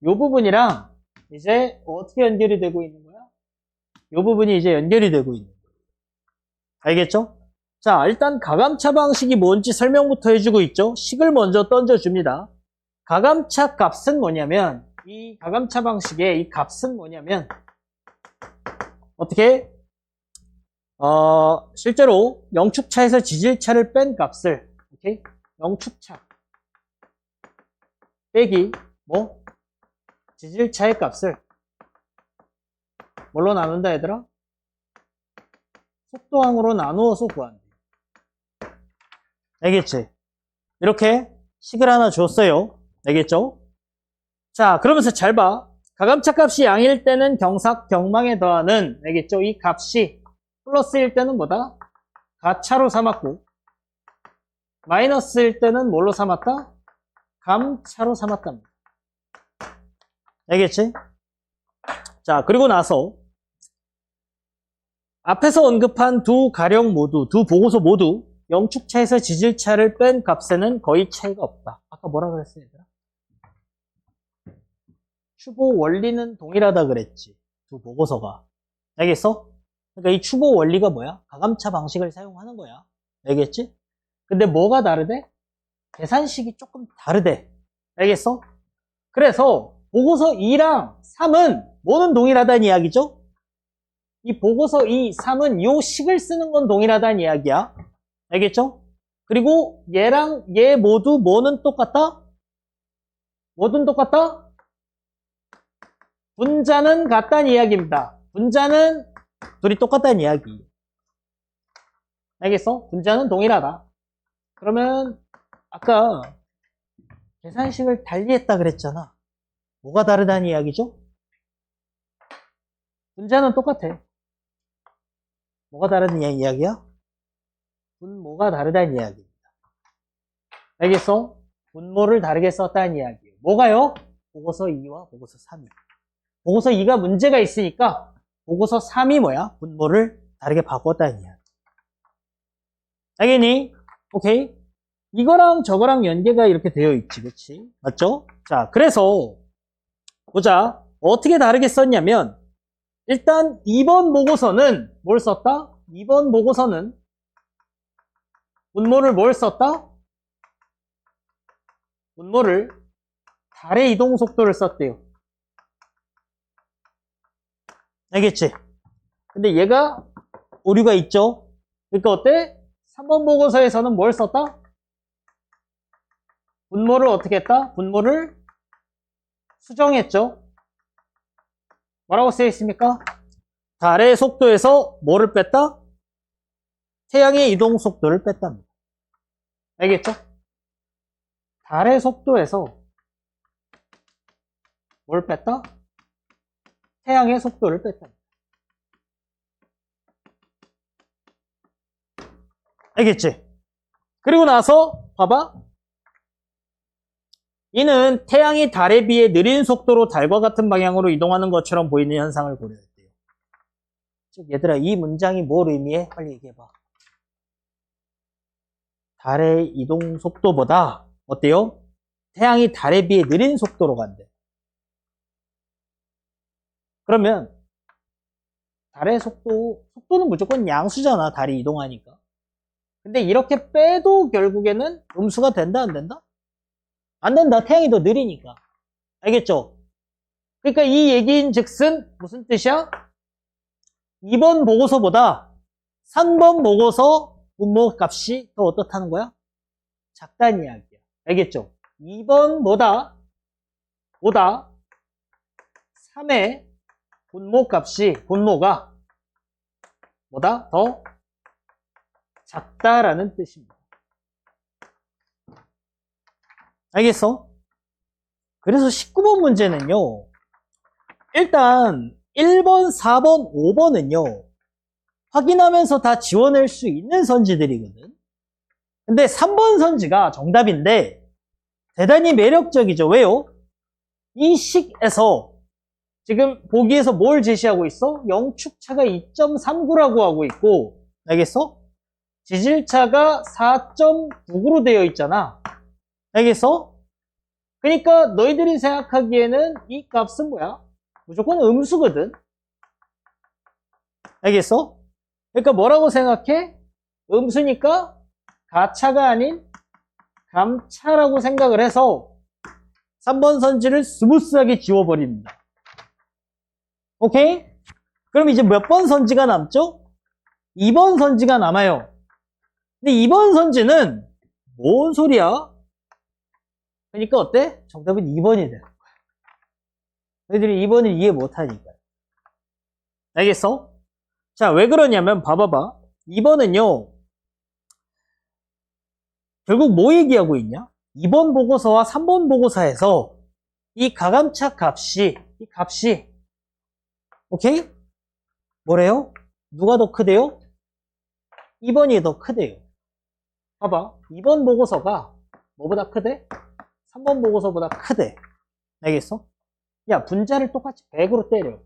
요 부분이랑 이제 어떻게 연결이 되고 있는 거야? 요 부분이 이제 연결이 되고 있는 거야. 알겠죠? 자, 일단 가감차 방식이 뭔지 설명부터 해주고 있죠? 식을 먼저 던져줍니다. 가감차 값은 뭐냐면, 이 가감차 방식의 이 값은 뭐냐면, 어떻게? 실제로 영축차에서 지질차를 뺀 값을, 오케이? 영축차 빼기, 지질차의 값을 뭘로 나눈다, 얘들아? 속도항으로 나누어서 구한다. 알겠지? 이렇게 식을 하나 줬어요. 알겠죠? 자, 그러면서 잘 봐. 가감차 값이 양일 때는 경삭, 경망에 더하는, 알겠죠? 이 값이 플러스일 때는 뭐다? 가차로 삼았고, 마이너스일 때는 뭘로 삼았다? 감차로 삼았답니다. 알겠지? 자, 그리고 나서 앞에서 언급한 두 보고서 모두 영축차에서 지질차를 뺀 값에는 거의 차이가 없다. 아까 뭐라 그랬어요, 얘들아? 추보 원리는 동일하다 그랬지. 두 보고서가. 알겠어? 그러니까 이 추보 원리가 뭐야? 가감차 방식을 사용하는 거야. 알겠지? 근데 뭐가 다르대? 계산식이 조금 다르대. 알겠어? 그래서 보고서 2랑 3은 뭐는 동일하다는 이야기죠? 이 보고서 2, 3은 요 식을 쓰는 건 동일하다는 이야기야. 알겠죠? 그리고 얘랑 얘 모두 뭐는 똑같다? 뭐든 똑같다? 분자는 같다는 이야기입니다. 분자는 둘이 똑같다는 이야기. 알겠어? 분자는 동일하다. 그러면 아까 계산식을 달리했다 그랬잖아. 뭐가 다르다는 이야기죠? 분자는 똑같아. 뭐가 다르다는 이야기야? 분모가 다르다는 이야기입니다. 알겠어? 분모를 다르게 썼다는 이야기예요. 뭐가요? 보고서 2와 보고서 3이. 보고서 2가 문제가 있으니까 보고서 3이 뭐야? 분모를 다르게 바꿨다는 이야기. 알겠니? 오케이? 이거랑 저거랑 연계가 이렇게 되어 있지, 그치? 맞죠? 자, 그래서 보자. 어떻게 다르게 썼냐면 일단 2번 보고서는 뭘 썼다? 2번 보고서는 분모를 뭘 썼다? 분모를 달의 이동 속도를 썼대요. 알겠지? 근데 얘가 오류가 있죠? 그러니까 어때? 3번 보고서에서는 뭘 썼다? 분모를 어떻게 했다? 분모를 수정했죠? 뭐라고 쓰여 있습니까? 달의 속도에서 뭐를 뺐다? 태양의 이동 속도를 뺐답니다. 알겠죠? 달의 속도에서 뭘 뺐다? 태양의 속도를 뺐답니다. 알겠지? 그리고 나서 봐봐. 이는 태양이 달에 비해 느린 속도로 달과 같은 방향으로 이동하는 것처럼 보이는 현상을 고려했대요. 즉 얘들아, 이 문장이 뭘 의미해? 빨리 얘기해봐. 달의 이동 속도보다 어때요? 태양이 달에 비해 느린 속도로 간대. 그러면 달의 속도는 무조건 양수잖아. 달이 이동하니까. 근데 이렇게 빼도 결국에는 음수가 된다, 안 된다? 안 된다. 태양이 더 느리니까. 알겠죠? 그러니까 이 얘기인 즉슨 무슨 뜻이야? 2번 보고서보다 3번 보고서 분모 값이 더 어떻다는 거야? 작다는 이야기야. 알겠죠? 2번보다 3의 분모가 뭐다? 더 작다라는 뜻입니다. 알겠어? 그래서 19번 문제는요. 일단 1번, 4번, 5번은요. 확인하면서 다 지워낼 수 있는 선지들이거든. 근데 3번 선지가 정답인데 대단히 매력적이죠. 왜요? 이 식에서 지금 보기에서 뭘 제시하고 있어? 영축차가 2.39라고 하고 있고, 알겠어? 지질차가 4.99로 되어 있잖아. 알겠어? 그러니까 너희들이 생각하기에는 이 값은 뭐야? 무조건 음수거든. 알겠어? 그러니까 뭐라고 생각해? 음수니까 가차가 아닌 감차라고 생각을 해서 3번 선지를 스무스하게 지워버립니다. 오케이? 그럼 이제 몇 번 선지가 남죠? 2번 선지가 남아요. 근데 2번 선지는 뭔 소리야? 그러니까 어때? 정답은 2번이 되는 거야. 너희들이 2번을 이해 못하니까. 알겠어? 자, 왜 그러냐면 봐봐봐. 2번은요. 결국 뭐 얘기하고 있냐? 2번 보고서와 3번 보고서에서 이 가감차 값이 오케이? 뭐래요? 누가 더 크대요? 2번이 더 크대요. 봐봐. 2번 보고서가 뭐보다 크대? 3번 보고서보다 크대. 알겠어? 야, 분자를 똑같이 100으로 때려.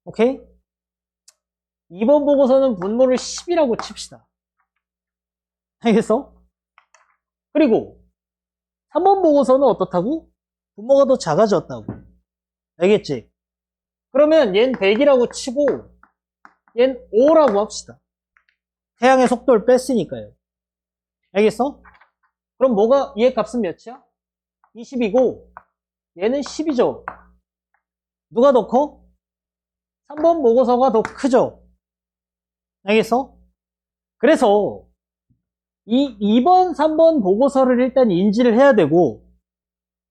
오케이? 2번 보고서는 분모를 10이라고 칩시다. 알겠어? 그리고 3번 보고서는 어떻다고? 분모가 더 작아졌다고. 알겠지? 그러면 얜 100이라고 치고 얜 5라고 합시다. 태양의 속도를 뺐으니까요. 알겠어? 그럼 뭐가 얘 값은 몇이야? 20이고 얘는 10이죠. 누가 더 커? 3번 보고서가 더 크죠. 알겠어? 그래서 이 2번, 3번 보고서를 일단 인지를 해야 되고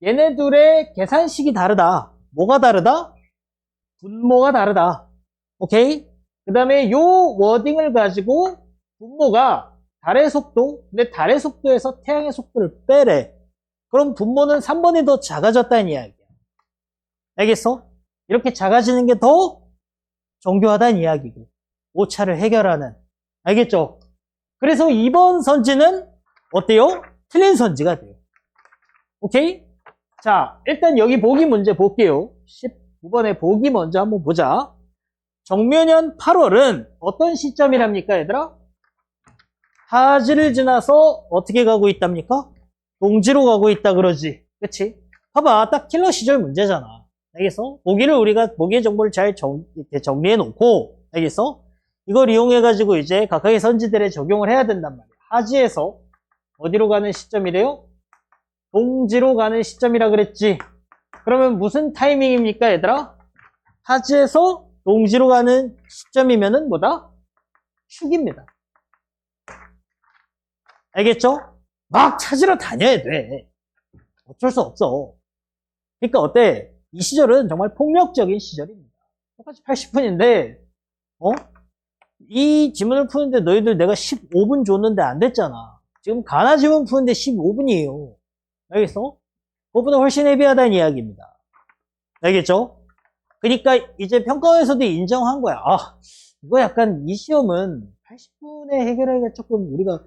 얘네 둘의 계산식이 다르다. 뭐가 다르다? 분모가 다르다. 오케이? 그 다음에 요 워딩을 가지고 분모가 달의 속도, 근데 달의 속도에서 태양의 속도를 빼래. 그럼 분모는 3번이 더 작아졌다는 이야기야. 알겠어? 이렇게 작아지는 게 더 정교하다는 이야기고 오차를 해결하는. 알겠죠? 그래서 2번 선지는 어때요? 틀린 선지가 돼요. 오케이? 자, 일단 여기 보기 문제 볼게요. 19번의 보기 먼저 한번 보자. 정묘년 8월은 어떤 시점이랍니까, 얘들아? 하지를 지나서 어떻게 가고 있답니까? 동지로 가고 있다 그러지. 그치? 봐봐, 딱 킬러 시절 문제잖아. 알겠어? 보기를 우리가 보기의 정보를 잘 이렇게 정리해 놓고, 알겠어? 이걸 이용해 가지고 이제 각각의 선지들에 적용을 해야 된단 말이야. 하지에서 어디로 가는 시점이래요? 동지로 가는 시점이라 그랬지. 그러면 무슨 타이밍입니까, 얘들아? 하지에서 동지로 가는 시점이면은 뭐다? 축입니다. 알겠죠? 막 찾으러 다녀야 돼. 어쩔 수 없어. 그러니까 어때? 이 시절은 정말 폭력적인 시절입니다. 똑같이 80분인데, 이 지문을 푸는데 너희들 내가 15분 줬는데 안 됐잖아. 지금 가나 지문 푸는데 15분이에요. 알겠어? 그것보다 훨씬 헤비하다는 이야기입니다. 알겠죠? 그러니까 이제 평가원에서도 인정한 거야. 아, 이거 약간 이 시험은 80분에 해결하기가 조금 우리가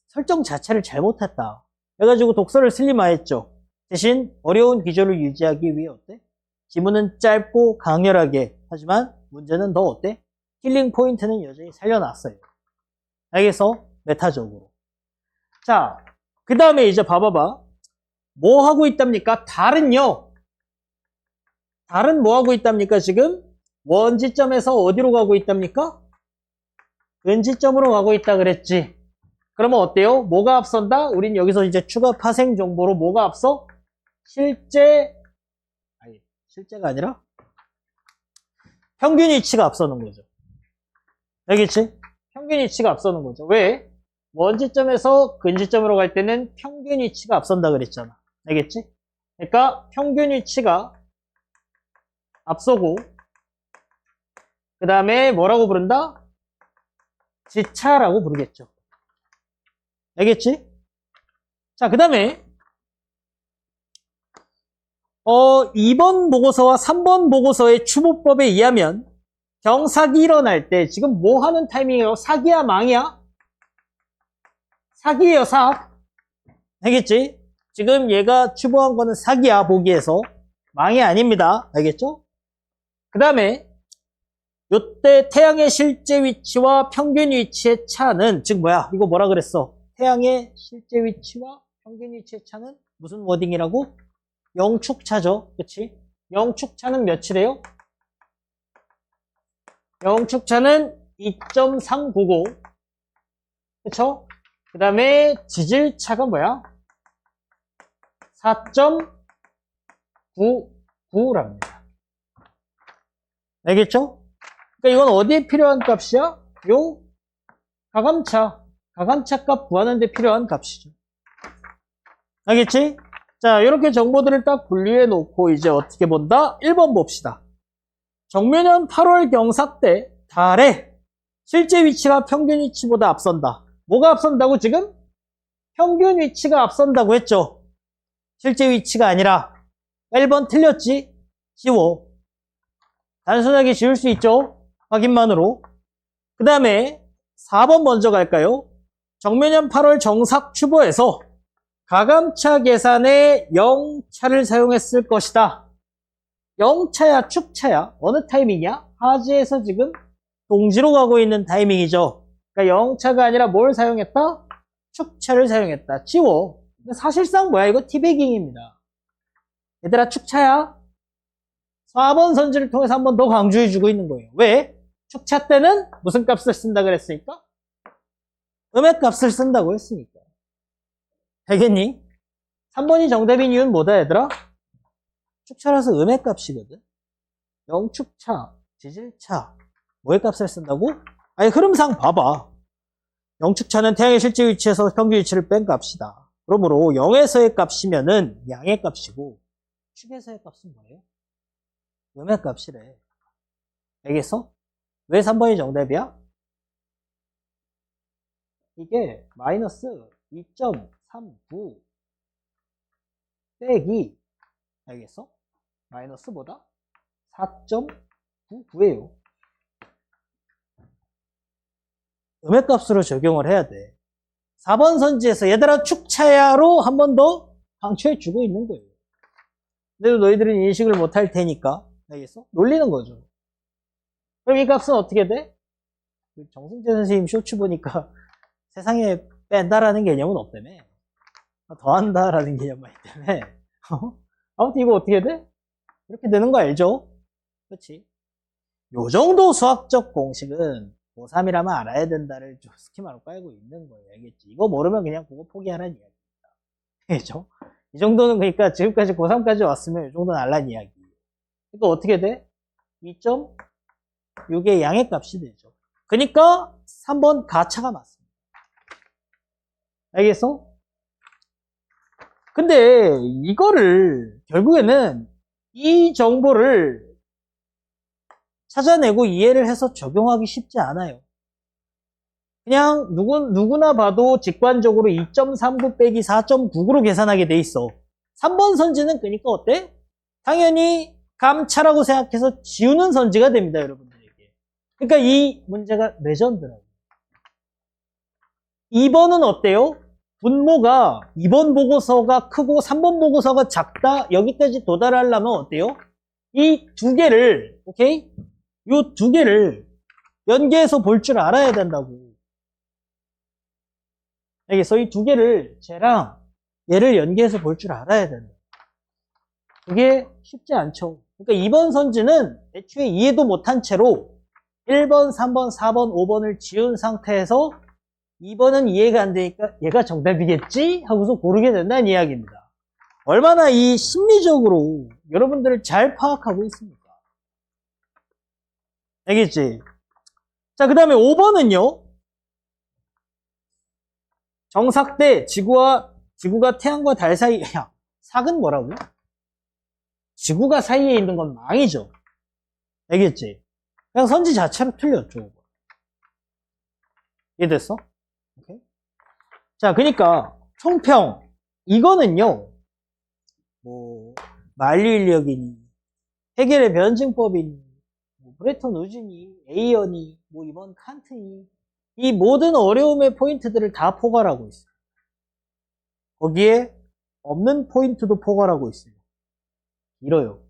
설정 자체를 잘못했다. 그래가지고 독서를 슬림화했죠. 대신 어려운 기조를 유지하기 위해 어때? 지문은 짧고 강렬하게 하지만 문제는 더 어때? 킬링 포인트는 여전히 살려놨어요. 알겠어? 메타적으로. 자, 그 다음에 이제 봐봐봐. 뭐 하고 있답니까? 달은요. 달은 뭐 하고 있답니까? 지금 원지점에서 어디로 가고 있답니까? 근지점으로 가고 있다 그랬지. 그러면 어때요? 뭐가 앞선다? 우린 여기서 이제 추가 파생 정보로 뭐가 앞서? 실제가 아니라 평균 위치가 앞서는 거죠. 알겠지? 평균 위치가 앞서는 거죠. 왜? 원지점에서 근지점으로 갈 때는 평균 위치가 앞선다 그랬잖아. 알겠지? 그러니까 평균 위치가 앞서고 그 다음에 뭐라고 부른다? 지차라고 부르겠죠. 알겠지? 자, 그 다음에 2번 보고서와 3번 보고서의 추모법에 의하면 경사기 일어날 때 지금 뭐 하는 타이밍이에요? 사기야 망이야? 사기예요, 사. 알겠지? 지금 얘가 추모한 거는 사기야, 보기에서. 망이 아닙니다. 알겠죠? 그 다음에 요때 태양의 실제 위치와 평균 위치의 차는 즉 뭐야? 이거 뭐라 그랬어? 태양의 실제 위치와 평균 위치의 차는 무슨 워딩이라고? 영축차죠. 그치? 영축차는 몇이래요? 영축차는 2.399. 그쵸? 그 다음에 지질차가 뭐야? 4.99랍니다. 알겠죠? 그러니까 이건 어디에 필요한 값이야? 요 가감차 값 구하는 데 필요한 값이죠. 알겠지? 자, 이렇게 정보들을 딱 분류해 놓고 이제 어떻게 본다? 1번 봅시다. 정묘년 8월 경사 때 달의 실제 위치가 평균 위치보다 앞선다. 뭐가 앞선다고 지금? 평균 위치가 앞선다고 했죠. 실제 위치가 아니라 1번 틀렸지? 지워. 단순하게 지울 수 있죠? 확인만으로. 그 다음에 4번 먼저 갈까요? 정묘년 8월 정삭 추보에서 가감차 계산에 0차를 사용했을 것이다. 0차야 축차야? 어느 타이밍이야? 하지에서 지금 동지로 가고 있는 타이밍이죠. 그러니까 0차가 아니라 뭘 사용했다? 축차를 사용했다. 지워. 사실상 뭐야? 이거 티베깅입니다. 얘들아 축차야? 4번 선지를 통해서 한 번 더 강조해주고 있는 거예요. 왜? 축차 때는 무슨 값을 쓴다 그랬으니까? 음의 값을 쓴다고 했으니까. 되겠니? 3번이 정답인 이유는 뭐다 얘들아? 축차라서 음의 값이거든. 영축차, 지질차, 뭐의 값을 쓴다고? 아니 흐름상 봐봐. 영축차는 태양의 실제 위치에서 평균 위치를 뺀 값이다. 그러므로 0에서의 값이면은 양의 값이고 축에서의 값은 뭐예요? 음의 값이래. 알겠어? 왜 3번이 정답이야? 이게 마이너스 2.39 빼기 알겠어? 마이너스보다 4.99예요. 음의 값으로 적용을 해야 돼. 4번 선지에서 얘들아 축차야로 한 번 더 강조해 주고 있는 거예요. 근데도 너희들은 인식을 못할 테니까 알겠어? 놀리는 거죠. 그럼 이 값은 어떻게 돼? 정승재 선생님 쇼츠 보니까 세상에 뺀다라는 개념은 없다며. 더한다라는 개념만 있다며. 아무튼 이거 어떻게 돼? 이렇게 되는 거 알죠? 그렇지? 요 정도 수학적 공식은 고3이라면 알아야 된다를 좀 스키마로 깔고 있는 거예요. 알겠지? 이거 모르면 그냥 그거 포기하라는 이야기입니다. 알겠죠? 이 정도는 그러니까 지금까지 고3까지 왔으면 이 정도는 알라는 이야기. 그러니까 어떻게 돼? 2.6의 양의 값이 되죠. 그러니까 3번 가차가 맞습니다. 알겠어? 근데 이거를 결국에는 이 정보를 찾아내고 이해를 해서 적용하기 쉽지 않아요. 그냥 누구나 봐도 직관적으로 2.39 빼기 4.99로 계산하게 돼 있어. 3번 선지는 그러니까 어때? 당연히 감차라고 생각해서 지우는 선지가 됩니다, 여러분들에게. 그러니까 이 문제가 레전드라고. 2번은 어때요? 분모가 2번 보고서가 크고 3번 보고서가 작다. 여기까지 도달하려면 어때요? 이 두 개를, 오케이? 이 두 개를 연계해서 볼 줄 알아야 된다고. 알겠어? 이 두 개를 쟤랑 얘를 연계해서 볼 줄 알아야 된다. 그게 쉽지 않죠. 그러니까 2번 선지는 애초에 이해도 못한 채로 1번, 3번, 4번, 5번을 지운 상태에서 2번은 이해가 안 되니까 얘가 정답이겠지? 하고서 고르게 된다는 이야기입니다. 얼마나 이 심리적으로 여러분들을 잘 파악하고 있습니까? 알겠지? 자, 그 다음에 5번은요. 정삭 때 지구가 태양과 달 사이, 야, 삭은 뭐라고? 지구가 사이에 있는 건 망이죠. 알겠지? 그냥 선지 자체로 틀렸죠. 이해됐어? 오케이? 자, 그러니까 총평 이거는요. 뭐 만류 인력이니 해겔의 변증법이니 뭐 브레톤 우즈니 에이언이 뭐 이번 칸트니 이 모든 어려움의 포인트들을 다 포괄하고 있어요. 거기에 없는 포인트도 포괄하고 있어요. 길어요.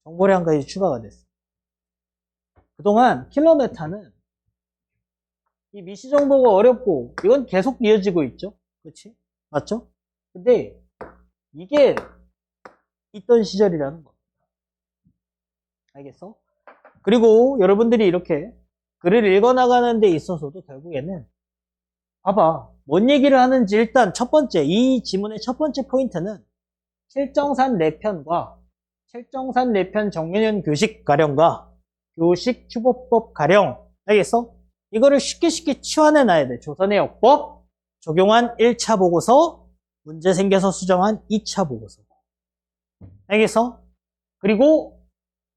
정보량까지 추가가 됐어요. 그동안 킬로메타는 이 미시 정보가 어렵고 이건 계속 이어지고 있죠. 그렇지? 맞죠? 근데 이게 있던 시절이라는 거. 알겠어? 그리고 여러분들이 이렇게 글을 읽어나가는 데 있어서도 결국에는 봐봐. 뭔 얘기를 하는지 일단 첫 번째, 이 지문의 첫 번째 포인트는 칠정산 내편과 칠정산 내편 정면현 교식 가령과 교식 추보법 가령. 알겠어? 이거를 쉽게 치환해놔야 돼. 조선의 역법, 적용한 1차 보고서, 문제 생겨서 수정한 2차 보고서. 알겠어? 그리고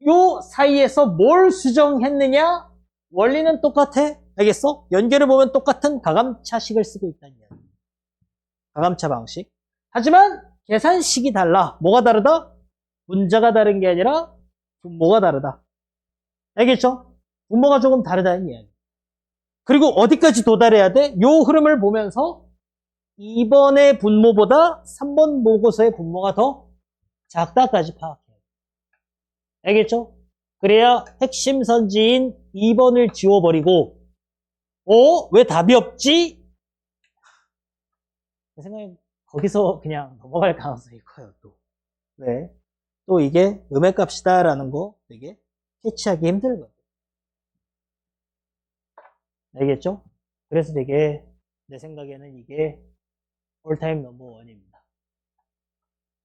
요 사이에서 뭘 수정했느냐? 원리는 똑같아. 알겠어? 연결을 보면 똑같은 가감차식을 쓰고 있다는 이야기. 가감차 방식. 하지만 계산식이 달라. 뭐가 다르다? 문자가 다른 게 아니라 분모가 다르다. 알겠죠? 분모가 조금 다르다는 이야기. 그리고 어디까지 도달해야 돼? 요 흐름을 보면서 2번의 분모보다 3번 보고서의 분모가 더 작다까지 파악해야 돼. 알겠죠? 그래야 핵심 선지인 2번을 지워버리고 왜 답이 없지? 제 생각에 거기서 그냥 넘어갈 가능성이 커요. 또 왜? 또 이게 음의 값이다라는 거 되게 캐치하기 힘들거든. 알겠죠? 그래서 되게 내 생각에는 이게 올타임 넘버 원입니다.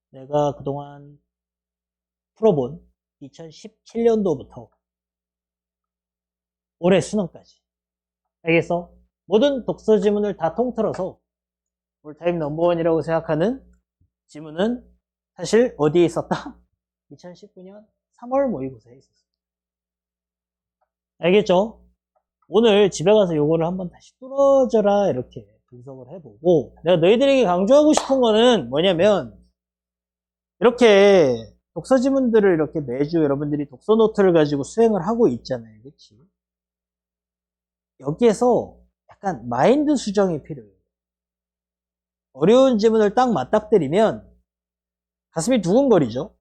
내가 그동안 풀어본 2017년도부터 올해 수능까지. 알겠어? 모든 독서 지문을 다 통틀어서 올타임 넘버원이라고 생각하는 지문은 사실 어디에 있었다? 2019년 3월 모의고사에 있었어요. 알겠죠? 오늘 집에 가서 요거를 한번 다시 뚫어져라 이렇게 분석을 해보고 내가 너희들에게 강조하고 싶은 거는 뭐냐면 이렇게 독서 지문들을 이렇게 매주 여러분들이 독서 노트를 가지고 수행을 하고 있잖아요. 그치? 여기에서 약간 마인드 수정이 필요해요. 어려운 지문을 딱 맞닥뜨리면 가슴이 두근거리죠.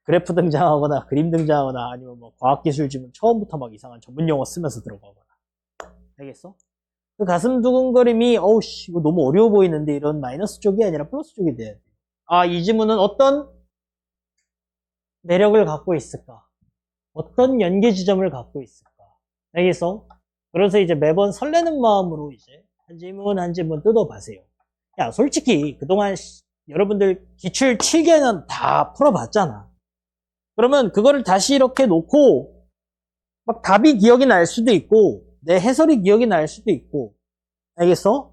그래프 등장하거나 그림 등장하거나 아니면 뭐 과학기술 지문 처음부터 막 이상한 전문 용어 쓰면서 들어가거나. 알겠어? 그 가슴 두근거림이 어우씨 이거 너무 어려워 보이는데 이런 마이너스 쪽이 아니라 플러스 쪽이 돼야 돼. 이 지문은 어떤 매력을 갖고 있을까? 어떤 연계 지점을 갖고 있을까? 알겠어? 그래서 이제 매번 설레는 마음으로 이제 한 지문 한 지문 뜯어봐세요. 야, 솔직히 그동안 여러분들 기출 7개는 다 풀어봤잖아. 그러면 그거를 다시 이렇게 놓고 막 답이 기억이 날 수도 있고 내 해설이 기억이 날 수도 있고 알겠어?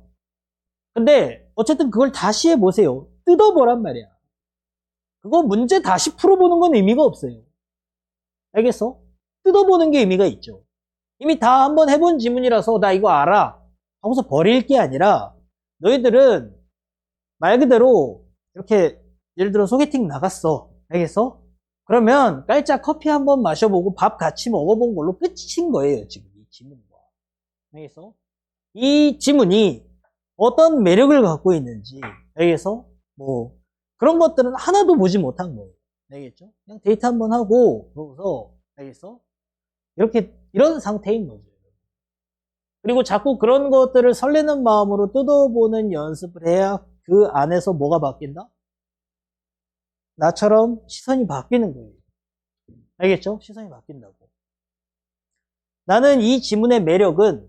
근데 어쨌든 그걸 다시 해보세요. 뜯어보란 말이야. 그거 문제 다시 풀어보는 건 의미가 없어요. 알겠어? 뜯어보는 게 의미가 있죠. 이미 다 한번 해본 지문이라서 나 이거 알아 하고서 버릴 게 아니라 너희들은 말 그대로 이렇게 예를 들어 소개팅 나갔어. 알겠어? 그러면 깔짝 커피 한번 마셔보고 밥 같이 먹어본 걸로 끝인 거예요. 지금 이 지문과. 알겠어? 이 지문이 어떤 매력을 갖고 있는지 알겠어? 뭐 그런 것들은 하나도 보지 못한 거예요. 알겠죠? 그냥 데이트 한번 하고 그러고서 알겠어? 이렇게 이런 상태인 거죠. 그리고 자꾸 그런 것들을 설레는 마음으로 뜯어보는 연습을 해야 그 안에서 뭐가 바뀐다? 나처럼 시선이 바뀌는 거예요. 알겠죠? 시선이 바뀐다고. 나는 이 지문의 매력은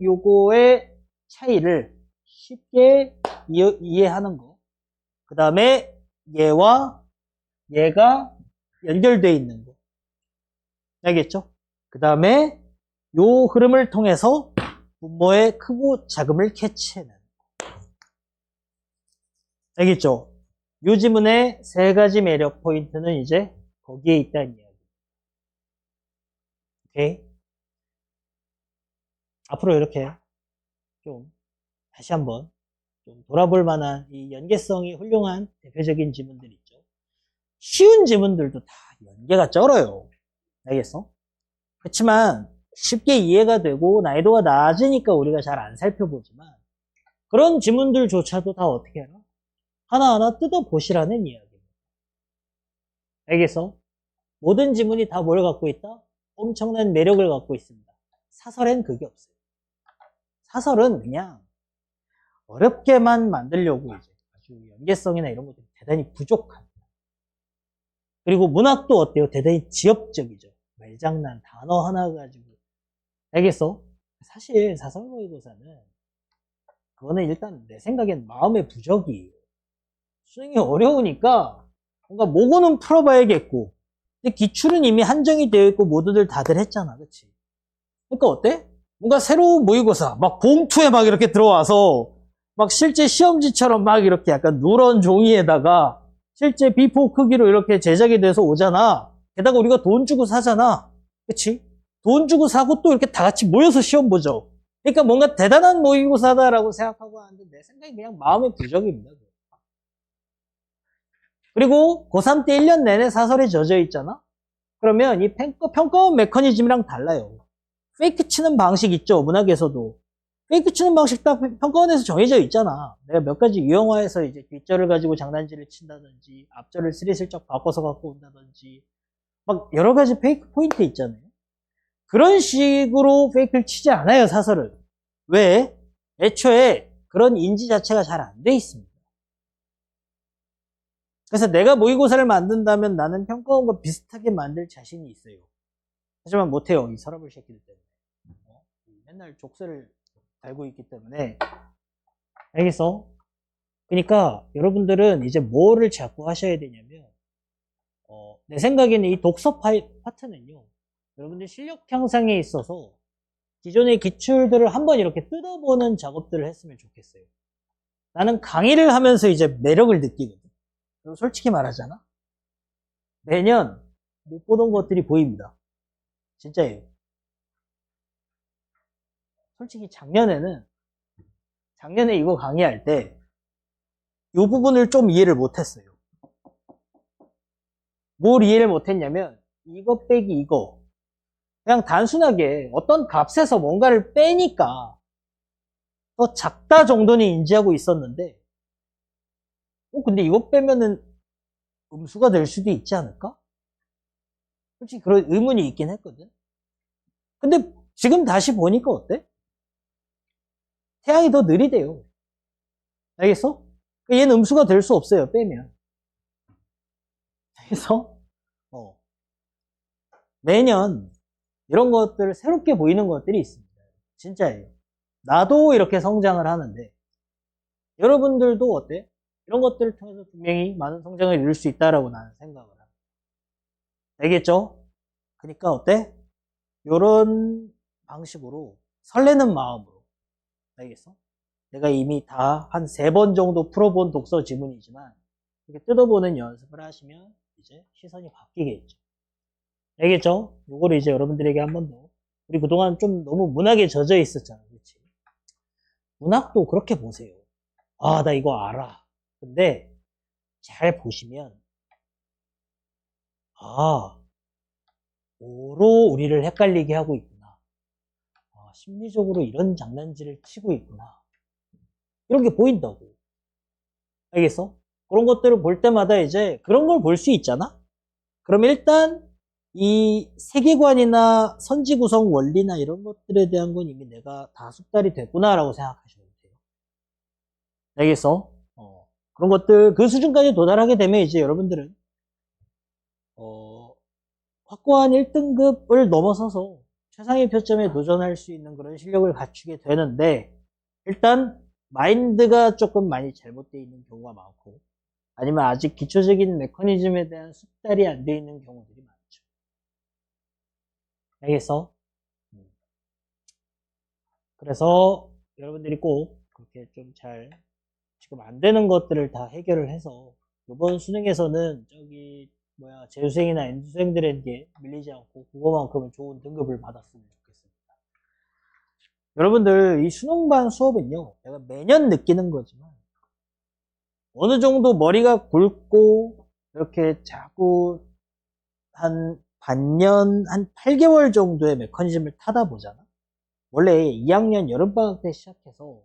요거의 차이를 쉽게 이해하는 거. 그 다음에 얘와 얘가 연결되어 있는 거. 알겠죠? 그 다음에 요 흐름을 통해서 분모의 크고 작음을 캐치해내는 거. 알겠죠? 요 지문의 세 가지 매력 포인트는 이제 거기에 있다는 이야기. 오케이? 앞으로 이렇게 좀 다시 한번 좀 돌아볼 만한 이 연계성이 훌륭한 대표적인 지문들 있죠. 쉬운 지문들도 다 연계가 쩔어요. 알겠어? 그렇지만 쉽게 이해가 되고 난이도가 낮으니까 우리가 잘 안 살펴보지만 그런 지문들조차도 다 어떻게 하나? 하나하나 뜯어보시라는 이야기입니다. 알겠어? 모든 지문이 다 뭘 갖고 있다? 엄청난 매력을 갖고 있습니다. 사설엔 그게 없어요. 사설은 그냥 어렵게만 만들려고 이제 아주 연계성이나 이런 것들이 대단히 부족합니다. 그리고 문학도 어때요? 대단히 지엽적이죠. 말장난, 단어 하나 가지고. 알겠어? 사실 사설 모의고사는 그거는 일단 내 생각엔 마음의 부족이에요. 수능이 어려우니까 뭔가 모고는 풀어봐야겠고 근데 기출은 이미 한정이 되어 있고 모두들 다들 했잖아. 그치? 그러니까 어때? 뭔가 새로운 모의고사 막 봉투에 막 이렇게 들어와서 막 실제 시험지처럼 막 이렇게 약간 누런 종이에다가 실제 비포 크기로 이렇게 제작이 돼서 오잖아. 게다가 우리가 돈 주고 사잖아. 그치? 돈 주고 사고 또 이렇게 다 같이 모여서 시험 보죠. 그러니까 뭔가 대단한 모의고사다라고 생각하고 하는데 내 생각이 그냥 마음의 부족입니다. 그리고 고3 때 1년 내내 사설에 젖어 있잖아? 그러면 이 평가원 메커니즘이랑 달라요. 페이크 치는 방식 있죠, 문학에서도. 페이크 치는 방식 딱 평가원에서 정해져 있잖아. 내가 몇 가지 유형화해서 이제 뒷절을 가지고 장난질을 친다든지, 앞절을 스리슬쩍 바꿔서 갖고 온다든지, 막 여러 가지 페이크 포인트 있잖아요. 그런 식으로 페이크를 치지 않아요, 사설은. 왜? 애초에 그런 인지 자체가 잘 안 돼 있습니다. 그래서 내가 모의고사를 만든다면 나는 평가원과 비슷하게 만들 자신이 있어요. 하지만 못해요. 이 서러블 새끼들 때문에. 맨날 족쇄를 달고 있기 때문에. 알겠어? 그러니까 여러분들은 이제 뭐를 자꾸 하셔야 되냐면 내 생각에는 이 독서 파트는요. 여러분들 실력 향상에 있어서 기존의 기출들을 한번 이렇게 뜯어보는 작업들을 했으면 좋겠어요. 나는 강의를 하면서 이제 매력을 느끼거든. 그리고 솔직히 말하잖아. 매년 못 보던 것들이 보입니다. 진짜예요. 솔직히 작년에 이거 강의할 때 이 부분을 좀 이해를 못했어요. 뭘 이해를 못했냐면 이거 빼기 이거 그냥 단순하게 어떤 값에서 뭔가를 빼니까 더 작다 정도는 인지하고 있었는데 근데 이거 빼면은 음수가 될 수도 있지 않을까? 솔직히 그런 의문이 있긴 했거든. 근데 지금 다시 보니까 어때? 태양이 더 느리대요. 알겠어? 얘는 음수가 될 수 없어요, 빼면. 그래서, 매년 이런 것들, 새롭게 보이는 것들이 있습니다. 진짜예요. 나도 이렇게 성장을 하는데, 여러분들도 어때? 이런 것들을 통해서 분명히 많은 성장을 이룰 수 있다라고 나는 생각을 합니다. 알겠죠? 그러니까 어때? 이런 방식으로 설레는 마음으로, 알겠어? 내가 이미 다 한 3번 정도 풀어본 독서 지문이지만 이렇게 뜯어보는 연습을 하시면 이제 시선이 바뀌겠죠. 알겠죠? 요거를 이제 여러분들에게 한 번 더. 우리 그동안 좀 너무 문학에 젖어 있었잖아. 그렇지? 문학도 그렇게 보세요. 아, 나 이거 알아. 근데 잘 보시면 아, 뭐로 우리를 헷갈리게 하고 있구나. 아, 심리적으로 이런 장난질을 치고 있구나. 이런 게 보인다고. 알겠어? 그런 것들을 볼 때마다 이제 그런 걸 볼 수 있잖아? 그럼 일단 이 세계관이나 선지 구성 원리나 이런 것들에 대한 건 이미 내가 다 숙달이 됐구나라고 생각하시면 돼요. 알겠어? 그런 것들, 그 수준까지 도달하게 되면 이제 여러분들은, 확고한 1등급을 넘어서서 최상의 표점에 도전할 수 있는 그런 실력을 갖추게 되는데, 일단, 마인드가 조금 많이 잘못되어 있는 경우가 많고, 아니면 아직 기초적인 메커니즘에 대한 숙달이 안 되어 있는 경우들이 많죠. 알겠어? 그래서 여러분들이 꼭 그렇게 좀 잘, 지금 안 되는 것들을 다 해결을 해서, 이번 수능에서는 재수생이나 N수생들에게 밀리지 않고 그거만큼은 좋은 등급을 받았으면 좋겠습니다. 여러분들, 이 수능반 수업은요, 내가 매년 느끼는 거지만, 어느 정도 머리가 굵고, 이렇게 자꾸 한 반년, 한 8개월 정도의 메커니즘을 타다 보잖아. 원래 2학년 여름방학 때 시작해서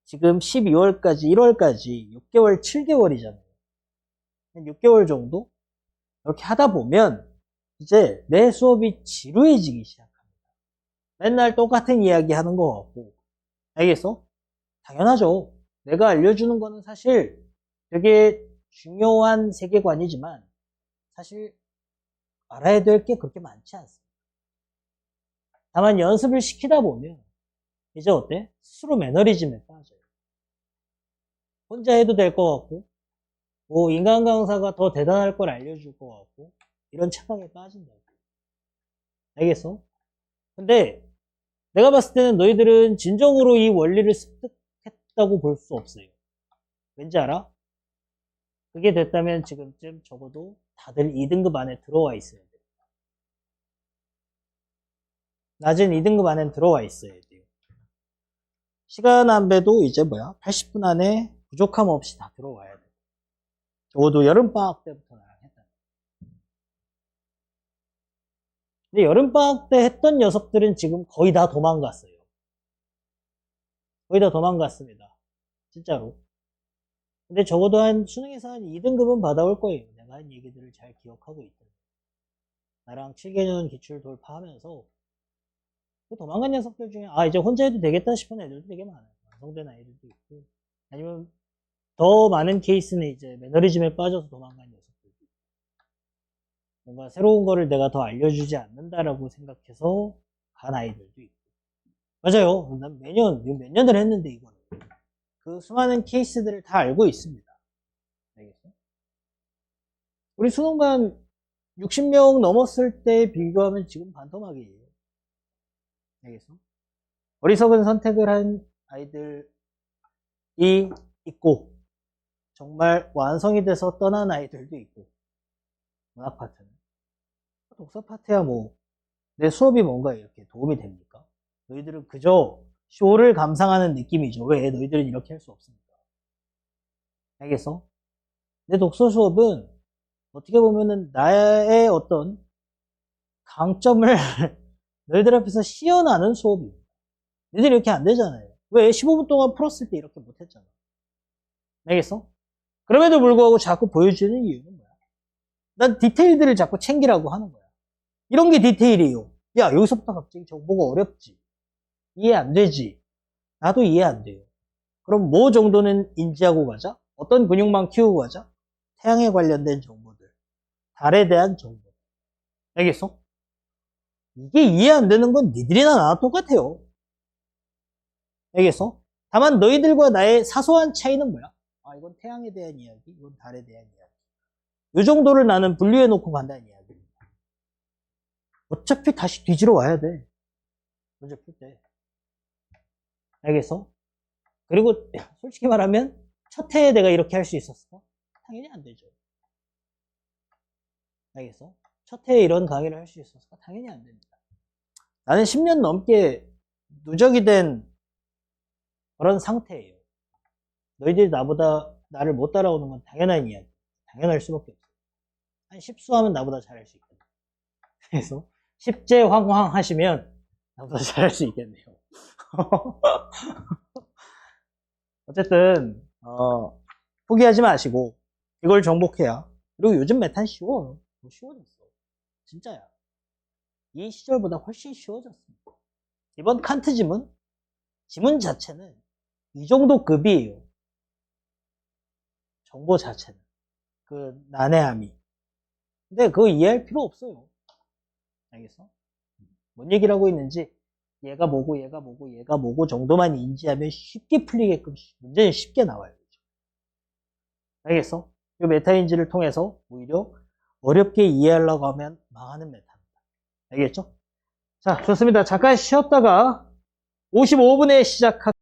지금 12월까지, 1월까지 6개월, 7개월이잖아요. 한 6개월 정도? 이렇게 하다 보면 이제 내 수업이 지루해지기 시작합니다. 맨날 똑같은 이야기 하는 것 같고. 알겠어? 당연하죠. 내가 알려주는 거는 사실 되게 중요한 세계관이지만 사실 알아야 될 게 그렇게 많지 않습니다. 다만 연습을 시키다 보면 이제 어때? 스스로 매너리즘에 빠져요. 혼자 해도 될 것 같고 뭐 인간 강사가 더 대단할 걸 알려줄 것 같고 이런 착각에 빠진다고. 알겠어? 근데 내가 봤을 때는 너희들은 진정으로 이 원리를 습득했다고 볼 수 없어요. 왠지 알아? 그게 됐다면 지금쯤 적어도 다들 2등급 안에 들어와 있어야 돼요. 낮은 2등급 안에 들어와 있어야 돼요. 시간 안배도 이제 80분 안에 부족함 없이 다 들어와야 돼요. 적어도 여름방학 때부터 나랑 했다. 근데 여름방학 때 했던 녀석들은 지금 거의 다 도망갔어요. 거의 다 도망갔습니다. 진짜로. 근데 적어도 수능에서 한 2등급은 받아올 거예요. 내가 한 얘기들을 잘 기억하고 있다. 나랑 7개년 기출 돌파하면서 그 도망간 녀석들 중에 이제 혼자 해도 되겠다 싶은 애들도 되게 많아요. 완성된 아이들도 있고 아니면 더 많은 케이스는 이제 매너리즘에 빠져서 도망간 녀석들도 있고 뭔가 새로운 거를 내가 더 알려주지 않는다라고 생각해서 간 아이들도 있고 맞아요. 난 몇 년을 했는데 이거는 그 수많은 케이스들을 다 알고 있습니다. 알겠어? 우리 수능관 60명 넘었을 때 비교하면 지금 반토막이에요. 알겠어? 어리석은 선택을 한 아이들이 있고 정말 완성이 돼서 떠난 아이들도 있고 문학 파트는 독서 파트야 내 수업이 뭔가 이렇게 도움이 됩니까? 너희들은 그저 쇼를 감상하는 느낌이죠. 왜 너희들은 이렇게 할 수 없습니까? 알겠어? 내 독서 수업은 어떻게 보면은 나의 어떤 강점을 너희들 앞에서 시연하는 수업입니다. 너희들이 이렇게 안 되잖아요. 왜? 15분 동안 풀었을 때 이렇게 못했잖아. 알겠어? 그럼에도 불구하고 자꾸 보여주는 이유는 뭐야? 난 디테일들을 자꾸 챙기라고 하는 거야. 이런 게 디테일이에요. 야, 여기서부터 갑자기 정보가 어렵지. 이해 안 되지. 나도 이해 안 돼요. 그럼 뭐 정도는 인지하고 가자? 어떤 근육만 키우고 가자? 태양에 관련된 정보들. 달에 대한 정보. 알겠어? 이게 이해 안 되는 건 니들이나 나나 똑같아요. 알겠어? 다만 너희들과 나의 사소한 차이는 뭐야? 이건 태양에 대한 이야기, 이건 달에 대한 이야기. 이 정도를 나는 분류해 놓고 간다는 이야기입니다. 어차피 다시 뒤지러 와야 돼. 문제 풀 때. 알겠어? 그리고 솔직히 말하면 첫 해에 내가 이렇게 할 수 있었을까? 당연히 안 되죠. 알겠어? 첫 해에 이런 강의를 할 수 있었을까? 당연히 안 됩니다. 나는 10년 넘게 누적이 된 그런 상태예요. 너희들이 나를 못 따라오는 건 당연한 이야기. 당연할 수밖에 없어요. 한 10수하면 나보다 잘할 수 있거든. 그래서 10제 황황 하시면 나보다 잘할 수 있겠네요. 어쨌든 포기하지 마시고 이걸 정복해야. 그리고 요즘 메타는 쉬워. 쉬워졌어. 진짜야. 이 시절보다 훨씬 쉬워졌습니다. 이번 칸트 지문 자체는 이 정도 급이에요. 정보 자체는. 그 난해함이. 근데 그거 이해할 필요 없어요. 알겠어? 뭔 얘기를 하고 있는지 얘가 뭐고 얘가 뭐고 얘가 뭐고 정도만 인지하면 쉽게 풀리게끔 문제는 쉽게 나와요. 알겠어? 이 메타인지를 통해서 오히려 어렵게 이해하려고 하면 망하는 메타입니다. 알겠죠? 자, 좋습니다. 잠깐 쉬었다가 55분에 시작할게요.